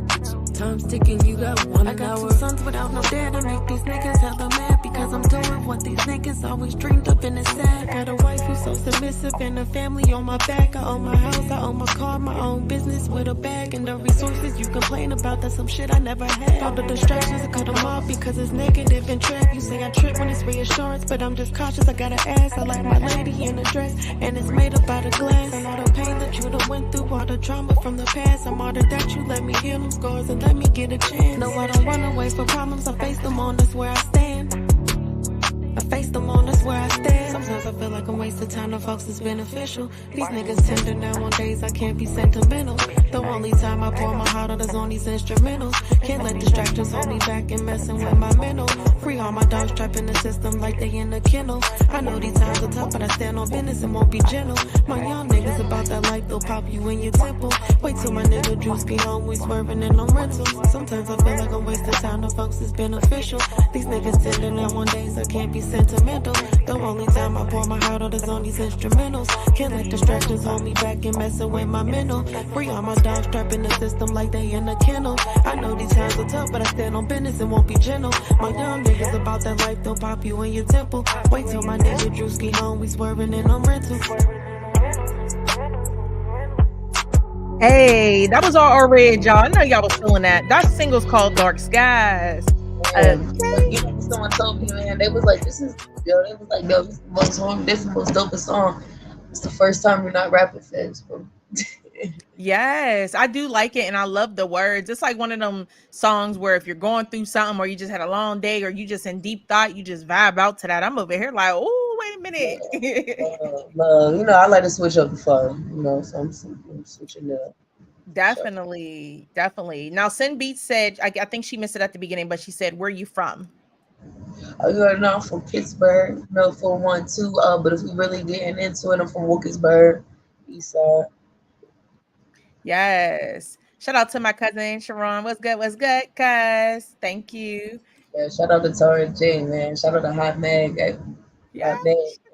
Time's ticking, you got 1 hour. I got 2 sons without no dad to make these niggas hella mad because I'm doing what these niggas always dreamed up in the sack. Got a wife who's so submissive and a family on my back. I own my house, I own my car, my own business with a bag. And the resources you complain about, that's some shit I never had. All the distractions, I cut them off because it's negative and trap. You say I trip when it's reassurance, but I'm just cautious, I gotta ask. I like my lady in a dress, and it's made up out of glass. And all the pain that you done went through, all the trauma from the past. I'm honored that you let me heal them scars and let me get a chance. No, I don't run away from problems, I face them on, that's where I stand. I face them on, that's where I stand. Sometimes I feel like I'm wasting time, the folks is beneficial. These niggas tender now on days I can't be sentimental. The only time I pour my heart out is on these instrumentals. Can't let distractions hold me back and messing with my mental. Free all my dogs trapped in the system like they in the kennel. I know these times are tough, but I stand on business and won't be gentle. My young niggas about that life, they'll pop you in your temple. Wait till my nigga Juice be home, we swerving in on rentals. Sometimes I feel like I'm wasting time, the folks is beneficial. These niggas tender now on days I can't be sentimental. The only time I pour my heart out is on these instrumentals. Can't let distractions hold me back and messing with my mental. Free all my dogs trapped in the system like they in a kennel. I know these times are tough, but I stand on business and won't be gentle. My young niggas about that life, they'll pop you in your temple. Wait till my nigga Drewski home, we swerving in on rentals. Hey, that was all RRed, y'all. I know y'all was feeling that. That single's called Dark Skies. You know, someone told me, man, they was like, this is, yo, they was like, yo, this is the most dopest song. It's the first time you're not rapping fast, bro. Yes, I do like it, and I love the words. It's like one of them songs where if you're going through something or you just had a long day or you just in deep thought, you just vibe out to that. I'm over here like, oh, wait a minute. You know, I like to switch up the fun, you know, so I'm switching it up. Definitely. Now, Sin Beats said, I think she missed it at the beginning, but she said, where you from? You already know I'm from Pittsburgh, you know, 412. But if we really getting into it, I'm from Wilkinsburg, East Side. Yes. Shout out to my cousin Sharon. What's good, cuz? Thank you. Yeah, shout out to Tara J, man. Shout out to HotxMag, Yeah,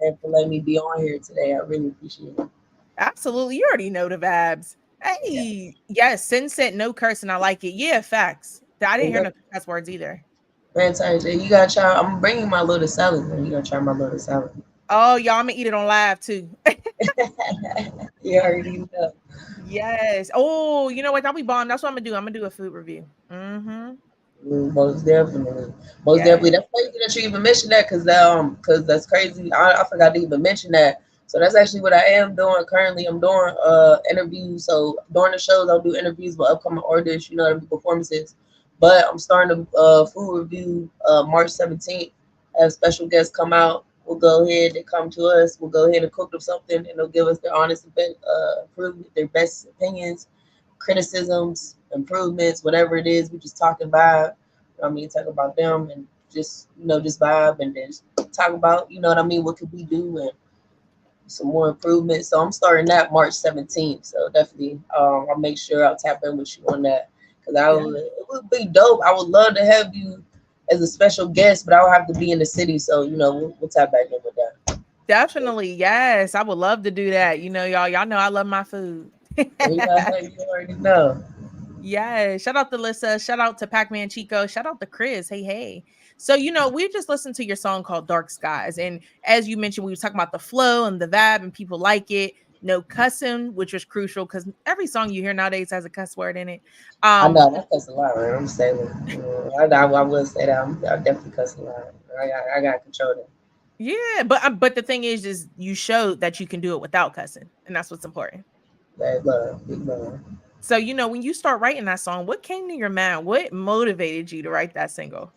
and for letting me be on here today. I really appreciate it. absolutely. You already know the vibes. Hey, yes, Sin said no cursing. I like it. Yeah, facts. I didn't hear no cuss words either. Man, Tara J, you gotta try. I'm bringing my little salad, man. You gotta try my little salad. Oh, y'all, I'm gonna eat it on live too. You already know. Yes. Oh, you know what? That'll be bomb. That's what I'm gonna do. I'm gonna do a food review. Most definitely. Definitely. That's crazy that you even mentioned that, because that's crazy. I forgot to even mention that. So that's actually what I am doing currently. I'm doing interviews. So during the shows, I'll do interviews with upcoming artists, you know, performances. But I'm starting a food review March 17th. Have special guests come out. We'll go ahead and come to us. We'll go ahead and cook them something, and they'll give us their honest improvement, their best opinions, criticisms, improvements, whatever it is. We just talk and vibe. You know what I mean, talk about them and just, you know, just vibe and then talk about, you know what I mean, what could we do and some more improvements. So I'm starting that March 17th. So definitely I'll make sure I'll tap in with you on that, because it would be dope. I would love to have you as a special guest, but I'll have to be in the city. So, you know, we'll tap back in with that. Definitely. Yes. I would love to do that. You know, y'all know I love my food. You already know. Yeah, shout out to Lissa, shout out to Pac-Man Chico, shout out to Chris. Hey, hey. So, we just listened to your song called Dark Skies. And as you mentioned, we were talking about the flow and the vibe, and people like it. No cussing, which was crucial because every song you hear nowadays has a cuss word in it. I Um, know I cuss a lot, man. I'm saying, I will say that I definitely cuss a lot. I got control that. yeah, but the thing is you showed that you can do it without cussing, and that's what's important. That love, big love. So, when you start writing that song, what came to your mind? What motivated you to write that single?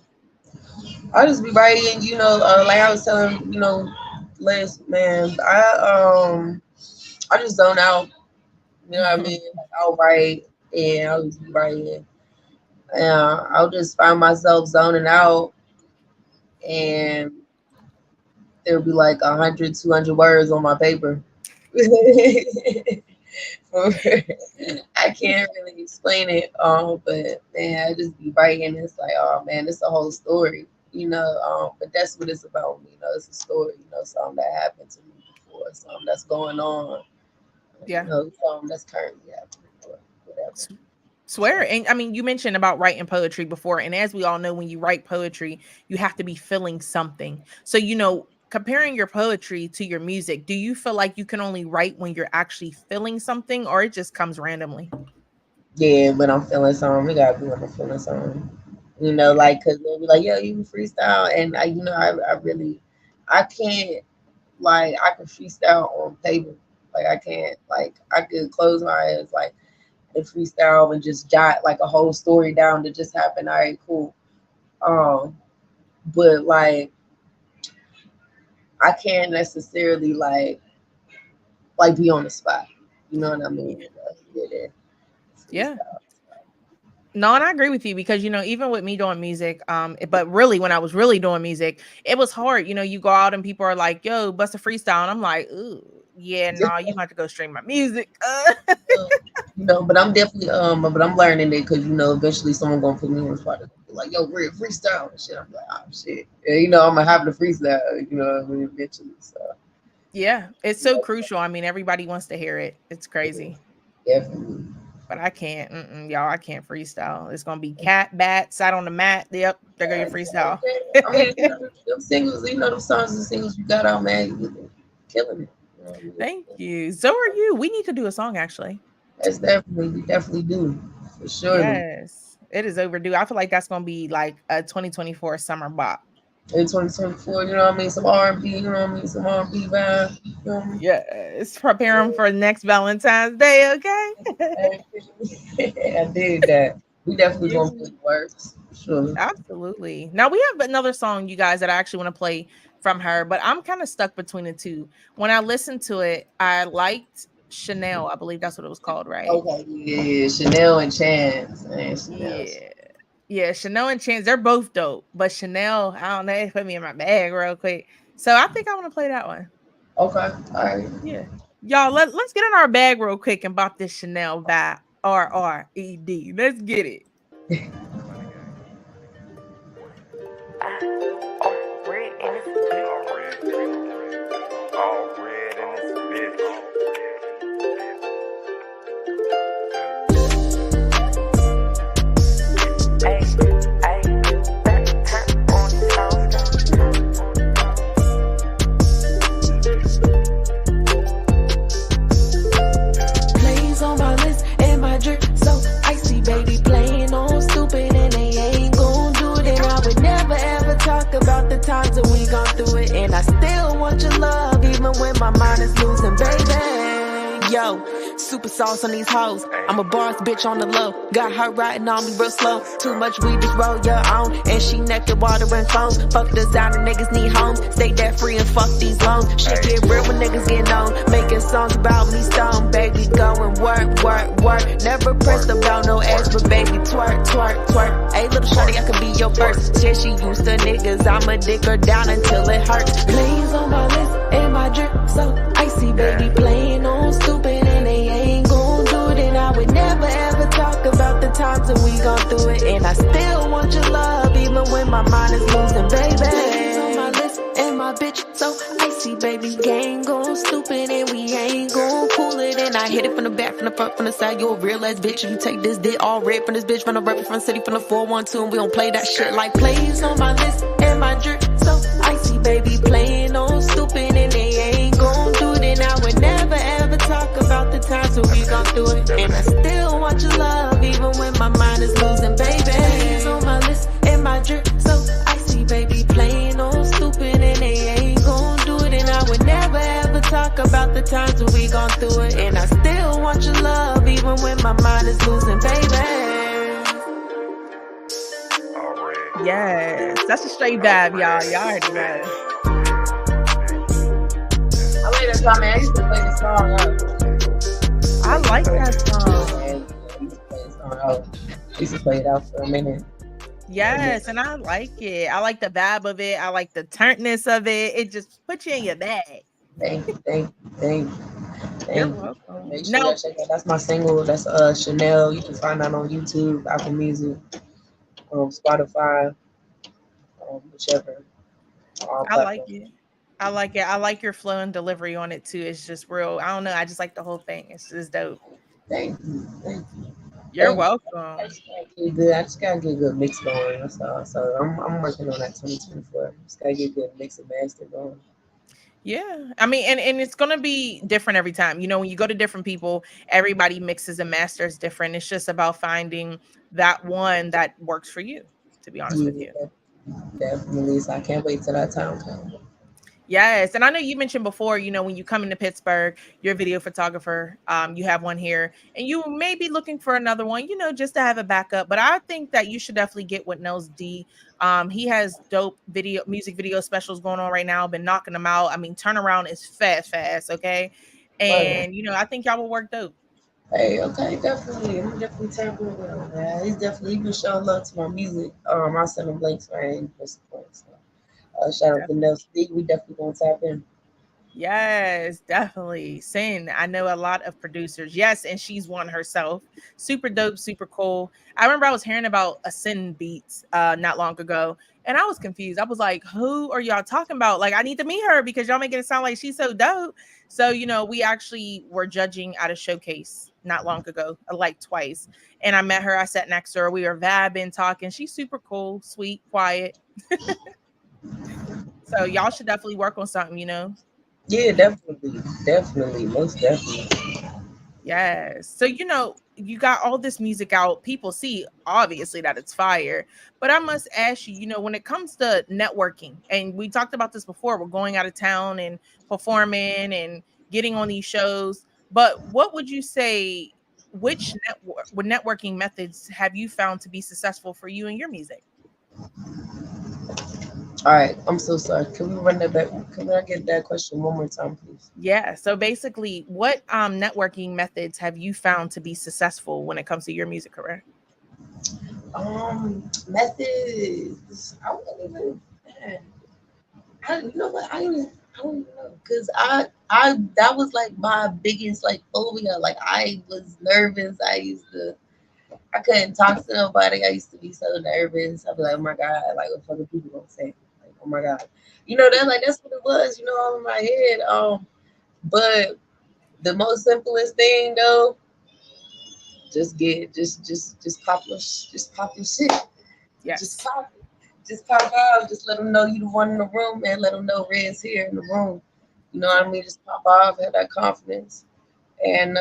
I just be writing, like I was telling, Les, man, I just zone out. You know what I mean? Like, I'll write and I'll just be writing. And I'll just find myself zoning out and there'll be like 100, 200 words on my paper. I can't really explain it, but man, I just be writing. It's like, oh man, it's a whole story, But that's what it's about. It's a story, something that happened to me before, something that's going on, Yeah. something that's currently happening, or whatever. Swear. And I mean, you mentioned about writing poetry before, and as we all know, when you write poetry, you have to be feeling something. So, comparing your poetry to your music, do you feel like you can only write when you're actually feeling something, or it just comes randomly? Yeah, when I'm feeling something, we gotta be when I'm feeling something. Yeah. Like, cause they'll be like, "Yo, you can freestyle," and I really, I can't, like, I can freestyle on paper. Like, I can't, like, I could close my eyes, like, and freestyle and just jot like a whole story down that just happened. All right, cool. But like, I can't necessarily like be on the spot. You know what I mean? Yeah. No, and I agree with you because even with me doing music, but really when I was really doing music, it was hard. You go out and people are like, "Yo, bust a freestyle," and I'm like, "Ooh, yeah, no, you have to go stream my music." But I'm definitely but I'm learning it because eventually someone gonna put me on the spot and be like, "Yo, RRed, freestyle," and shit. I'm like, "Oh shit," and I'm gonna have to freestyle. What I mean, eventually. So Yeah, it's so crucial. I mean, everybody wants to hear it. It's crazy. definitely. But I can't, y'all. I can't freestyle. It's gonna be cat, bat, sat on the mat. Yep, they're gonna freestyle. I mean, them singles, them songs and singles you got out, man, you killing it. Thank you. So are you. We need to do a song, actually. We definitely do, for sure. Yes, it is overdue. I feel like that's gonna be like a 2024 summer bop. In 2024, you know what I mean? Some R&B, you know what I mean? Some R&B vibe. You know what I mean? Yes, preparing for next Valentine's Day, okay? I did that. We definitely gonna put works, sure. Absolutely. Now we have another song, you guys, that I actually want to play from her, but I'm kind of stuck between the two. When I listened to it, I liked Chanel. I believe that's what it was called, right? Okay, yeah. Chanel and Chance. Man, Yeah, Chanel and Chance, they're both dope. But Chanel, I don't know, it put me in my bag real quick. So I think I want to play that one. Okay, all right. Yeah. Y'all, let's get in our bag real quick and bop this Chanel by RRed. Let's get it. Times that we gone through it, and I still want your love, even when my mind is losing, baby. Yo, super sauce on these hoes. I'm a boss bitch on the low. Got her riding on me real slow. Too much weed, just roll your own. And she naked, water and phones. Fuck designer, niggas need homes. Stay that free and fuck these loans. Shit get real when niggas get known. Making songs about me stone. Baby going work, work, work. Never press about no ass, but baby twerk, twerk, twerk. Hey little shawty, I could be your first. Yeah, she used to niggas. I'ma dick her down until it hurts. Plays on my list and my drip so icy, baby playing on stupid and they ain't gon' do it. And I would never ever talk about the times that we gone through it. And I still want your love, even when my mind is losing, baby. Plays on my list and my bitch so icy, baby baby gang gon' stupid and we ain't gon' cool it. And I hit it from the back, from the front, from the side. You a real ass bitch. If you take this dick all red from this bitch, from the rep from city, from the 412, and we don't play that shit like plays on my list and my drip. So icy, baby, playing on stupid and they ain't gon' do it. And I would never ever talk about the times when we gon' do it. And I still want your love even when my mind is losing, baby. Plays on my list and my drip. So icy, baby, playing on stupid and they ain't gon' do it. And I would never ever talk about the times when we gon' do it. And I still want your love even when my mind is losing, baby. Yes, that's a straight vibe, y'all. Y'all already know. I like that song, man. I used to play the song out. I like that song. I used to play it out for a minute. Yes, and I like it. I like the vibe of it. I like the turntness of it. It just puts you in your bag. Thank you. You're welcome. Make sure y'all check out. That's my single. That's Chanel. You can find that on YouTube, Apple Music, Spotify, whichever. I like it. I like it. I like your flow and delivery on it too. It's just real. I don't know. I just like the whole thing. It's just dope. Thank you. You're welcome. I just gotta get a good mix going. That's all. So I'm working on that 2024. Just gotta get a good mix and master going. Yeah. I mean, and it's gonna be different every time. You know, when you go to different people, everybody mixes and masters different. It's just about finding that one that works for you, to be honest with you. Definitely. So I can't wait till that time comes. Yes, and I know you mentioned before, you know, when you come into Pittsburgh, you're a video photographer. You have one here, and you may be looking for another one, you know, just to have a backup. But I think that you should definitely get with Nels D. He has dope music video specials going on right now. Been knocking them out. I mean, turnaround is fast, okay? And you know, I think y'all will work dope. Hey, okay, definitely. I'm definitely tapping with him, man. He's definitely been showing love to my music. I sent him links for any support. So shout out to Nels D. We definitely gonna tap in. Yes, definitely. Sin. I know a lot of producers. Yes, and she's one herself. Super dope, super cool. I remember I was hearing about a Sin Beats not long ago, and I was confused. I was like, who are y'all talking about? Like, I need to meet her because y'all making it sound like she's so dope. So, you know, we actually were judging at a showcase not long ago, like twice. And I met her. I sat next to her. We were vibing, talking. She's super cool, sweet, quiet. So y'all should definitely work on something, you know? Yeah, definitely, most definitely. Yes. So, you know, you got all this music out. People see obviously that it's fire. But I must ask you, you know, when it comes to networking, and we talked about this before, we're going out of town and performing and getting on these shows. But what would you say, which networking methods have you found to be successful for you and your music? All right, I'm so sorry. Can we run that back? Can I get that question one more time, please? Yeah. So basically, what networking methods have you found to be successful when it comes to your music career? Methods. I wouldn't even. You know what? I don't even know because I that was like my biggest like phobia. Like I was nervous. I couldn't talk to nobody. I used to be so nervous. I'd be like, oh my God, like what fucking people gonna say? Like, oh my God. You know, that's what it was, you know, all in my head. But the most simplest thing though, just pop your shit. Yes. Just pop it. Just pop off. Just let them know you the one in the room, man. Let them know Red's here in the room. You know what I mean? Just pop off, have that confidence. And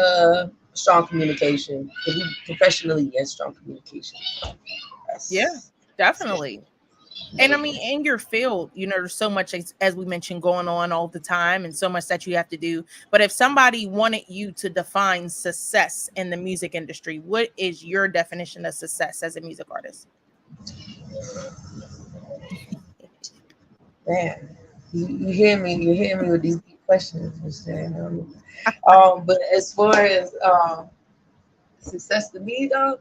strong communication. Professionally, yes, strong communication. Yeah, definitely. And I mean, in your field, you know, there's so much, as we mentioned, going on all the time and so much that you have to do. But if somebody wanted you to define success in the music industry, what is your definition of success as a music artist? Man, you hear me with these deep questions. But as far as success to me, though,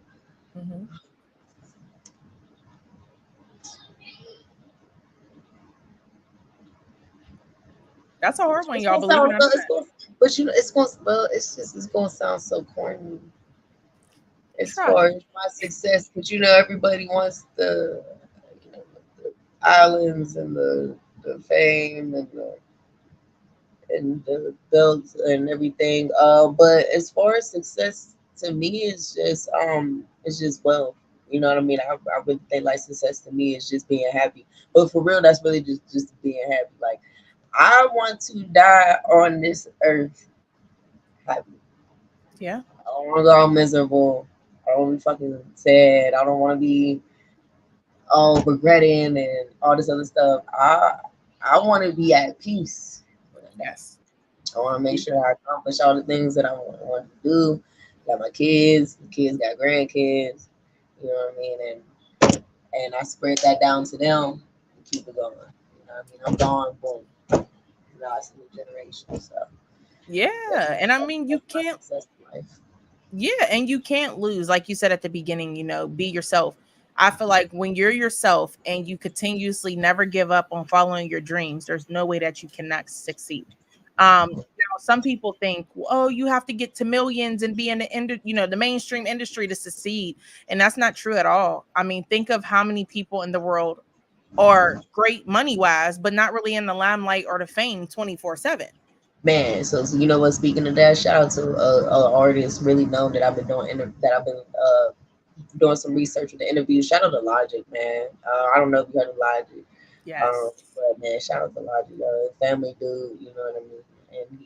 that's a hard one, y'all. Believe it or not. But you know, it's gonna sound so corny as far as my success. But you know, everybody wants the islands and the fame and and the belts and everything. But as far as success to me, it's just wealth. You know what I mean? I really think like success to me is just being happy. But for real, that's really just being happy. Like I want to die on this earth happy. Yeah. I don't want to go out miserable. I don't want to be fucking sad. I don't want to be regretting and all this other stuff. I want to be at peace. Yes. I want to make sure I accomplish all the things that I want to do. Got my kids, the kids got grandkids. You know what I mean, and I spread that down to them and keep it going. You know what I mean? I'm gone, boom. Now it's a new generation. So Yeah. And I mean, you that's my can't, success in life. yeah. And you can't lose, like you said at the beginning, be yourself. I feel like when you're yourself and you continuously never give up on following your dreams, there's no way that you cannot succeed. Some people think, oh, you have to get to millions and be in the mainstream industry to succeed. And that's not true at all. I mean, think of how many people in the world are great money wise, but not really in the limelight or the fame 24/7. Man, so you know what? Speaking of that, shout out to a artist really known that I've been that I've been doing some research with the interview. Shout out to Logic, man. I don't know if you heard of Logic, Yes. but man, shout out to Logic, family dude. You know what I mean? And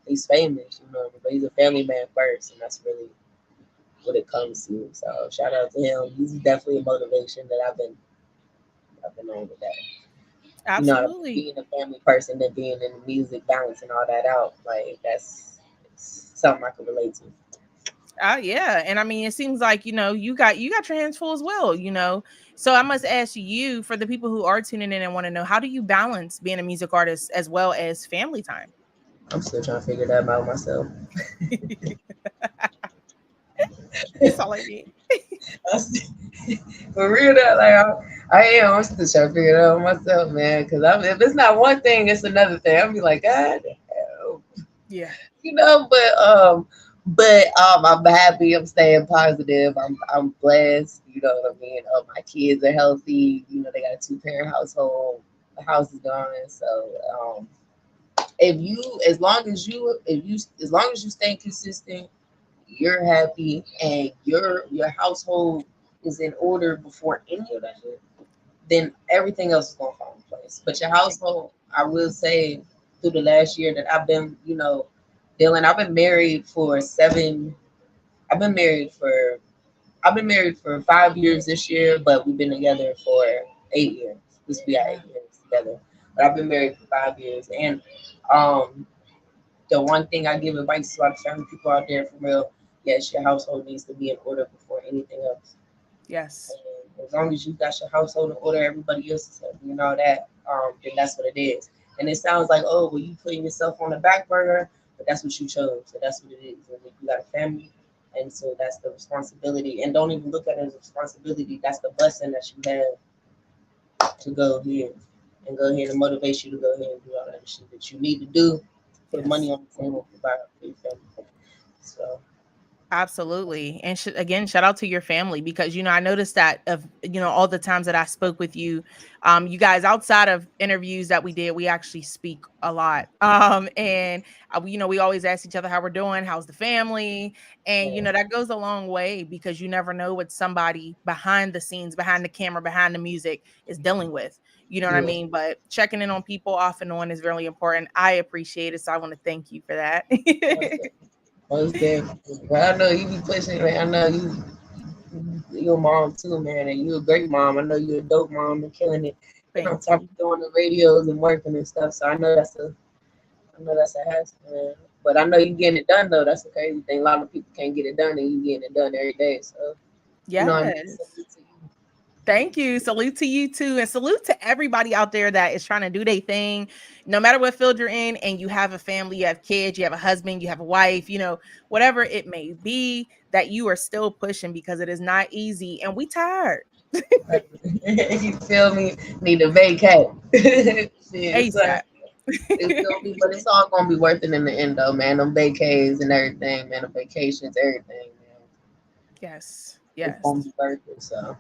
he's famous, you know what I mean? But he's a family man first, and that's really what it comes to. So shout out to him. He's definitely a motivation that I've been on with that. You know, Absolutely. being a family person and being in the music, balancing all that out, like it's something I can relate to. Yeah. And I mean, it seems like, you got your hands full as well. So I must ask you, for the people who are tuning in and want to know, how do you balance being a music artist as well as family time? I'm still trying to figure that out myself. You sound like me. For real, that I am. I'm still trying to figure it out myself, man. Because if it's not one thing, it's another thing. I'll be like, God, damn. Yeah. But I'm happy. I'm staying positive. I'm blessed. You know what I mean. My kids are healthy. You know, they got a 2-parent household. The house is gone. So if you, as long as you stay consistent, you're happy, and your household is in order before any of that shit, then everything else is gonna fall in place. But your household, I will say, through the last year that I've been, dealing. I've been married for 7. I've been married for. I've been married for 5 years this year, but we've been together for 8 years. This will be our 8 years together. But I've been married for 5 years, and um, the one thing I give advice to a lot of family people out there, for real, yes, your household needs to be in order before anything else. Yes. And as long as you got your household in order, everybody else is doing all that, then that's what it is. And it sounds like, oh, well, you putting yourself on the back burner, but that's what you chose. So that's what it is. And you got a family, and so that's the responsibility. And don't even look at it as a responsibility. That's the blessing that you have to go ahead and motivate you to go ahead and do all that shit that you need to do. Put money Yes. on the table for your family. So Absolutely. And again, shout out to your family, because, I noticed that of, all the times that I spoke with you, you guys, outside of interviews that we did, we actually speak a lot. And we always ask each other how we're doing, how's the family? And, yeah, that goes a long way, because you never know what somebody behind the scenes, behind the camera, behind the music is dealing with. You know what I yeah. mean? But checking in on people off and on is really important. I appreciate it. So I want to thank you for that. Most definitely. But I know you be pushing, man. I know you're a mom too, man, and you're a great mom. I know you're a dope mom and killing it. And on Thank top you. of doing the radios and working and stuff. So I know that's a hassle, man. But I know you getting it done though. That's the crazy thing. A lot of people can't get it done, and you getting it done every day. So I mean, Yes. salute to you. Thank you. Salute to you too. And salute to everybody out there that is trying to do their thing, no matter what field you're in, and you have a family, you have kids, you have a husband, you have a wife, whatever it may be, that you are still pushing, because it is not easy and we tired. You feel me? Need to vacate. Shit, so ASAP. it's gonna be, but it's all gonna be worth it in the end, though, man. Them vacays and everything, man. The vacations, everything, man. Yes. It's Yes. gonna be worth it. So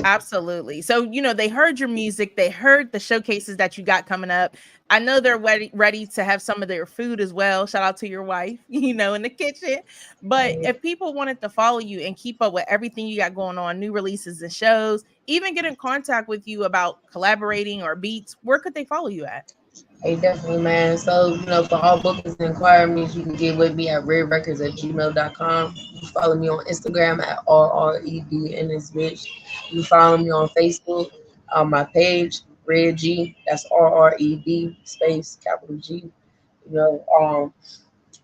Absolutely. So, they heard your music, they heard the showcases that you got coming up. I know they're ready to have some of their food as well. Shout out to your wife, in the kitchen. But And if people wanted to follow you and keep up with everything you got going on, new releases and shows, even get in contact with you about collaborating or beats, where could they follow you at? hey, definitely, man. So, for all bookings and inquiries, you can get with me at redrecords@gmail.com. You can follow me on Instagram at RRed and this bitch. You can follow me on Facebook on my page, Red G. That's RRED space capital G. You know,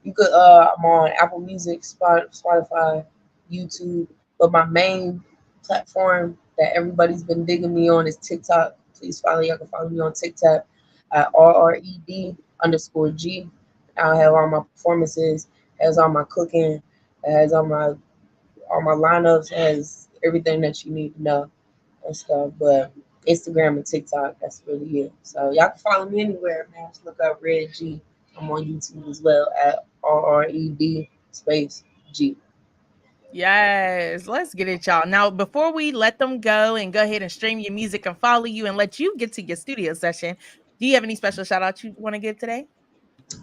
you could I'm on Apple Music, Spotify, YouTube, but my main platform that everybody's been digging me on is TikTok. Please follow. Y'all can follow me on TikTok at RRED_G. I have all my performances, has all my cooking, has all my lineups, has everything that you need to know and stuff. But Instagram and TikTok, that's really it. So y'all can follow me anywhere, man. Just look up Red G. I'm on YouTube as well at RRED space G. Yes, let's get it, y'all. Now, before we let them go and go ahead and stream your music and follow you and let you get to your studio session, do you have any special shout outs you want to give today?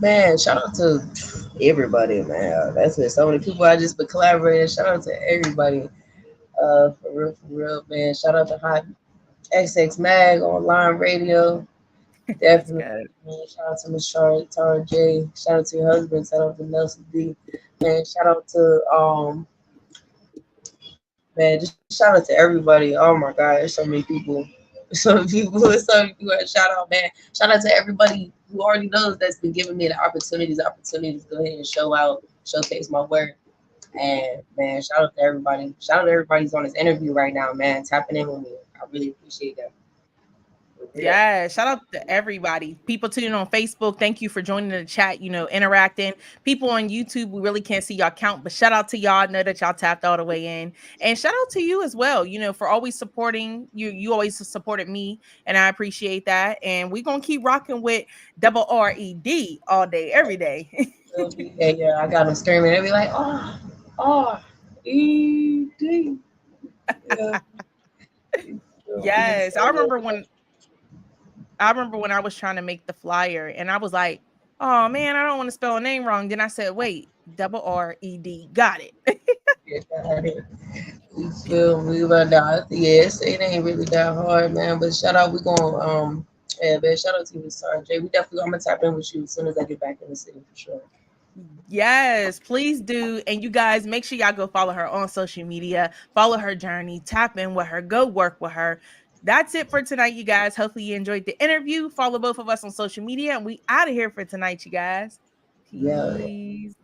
Man, shout out to everybody, man. That's been so many people I just been collaborating. Shout out to everybody. For real, man. Shout out to Hot XX Mag Online Radio. That's Definitely. good. Man. Shout out to Miss Charlotte, Tara J. Shout out to your husband. Shout out to Nelson D. Man, shout out to man, just shout out to everybody. Oh my God, there's so many people. So many people, so many people. Shout out, man. Shout out to everybody who already knows that's been giving me the opportunities to go ahead and show out, showcase my work. And man, shout out to everybody. Shout out to everybody who's on this interview right now, man. Tapping in with me. I really appreciate that. For real. Yeah, shout out to everybody. People tuning on Facebook, thank you for joining the chat, interacting. People on YouTube, we really can't see y'all count, but shout out to y'all. Know that y'all tapped all the way in. And shout out to you as well, for always supporting you. You always supported me, and I appreciate that. And we're gonna keep rocking with double RED all day, every day. Yeah, yeah, I got them screaming. They be like, oh, RED. Yeah. Yes. I remember when I was trying to make the flyer and I was like, oh man, I don't want to spell a name wrong. Then I said, wait, double RED. Got it. Yeah, got it. You feel me? But nah, yes, it ain't really that hard, man. But shout out, we going yeah, man. Shout out to you, Star J. We definitely, I'm gonna tap in with you as soon as I get back in the city for sure. Yes, please do. And you guys, make sure y'all go follow her on social media, follow her journey, tap in with her, go work with her. That's it for tonight, you guys. Hopefully you enjoyed the interview. Follow both of us on social media, and we out of here for tonight, you guys. Yeah. Peace.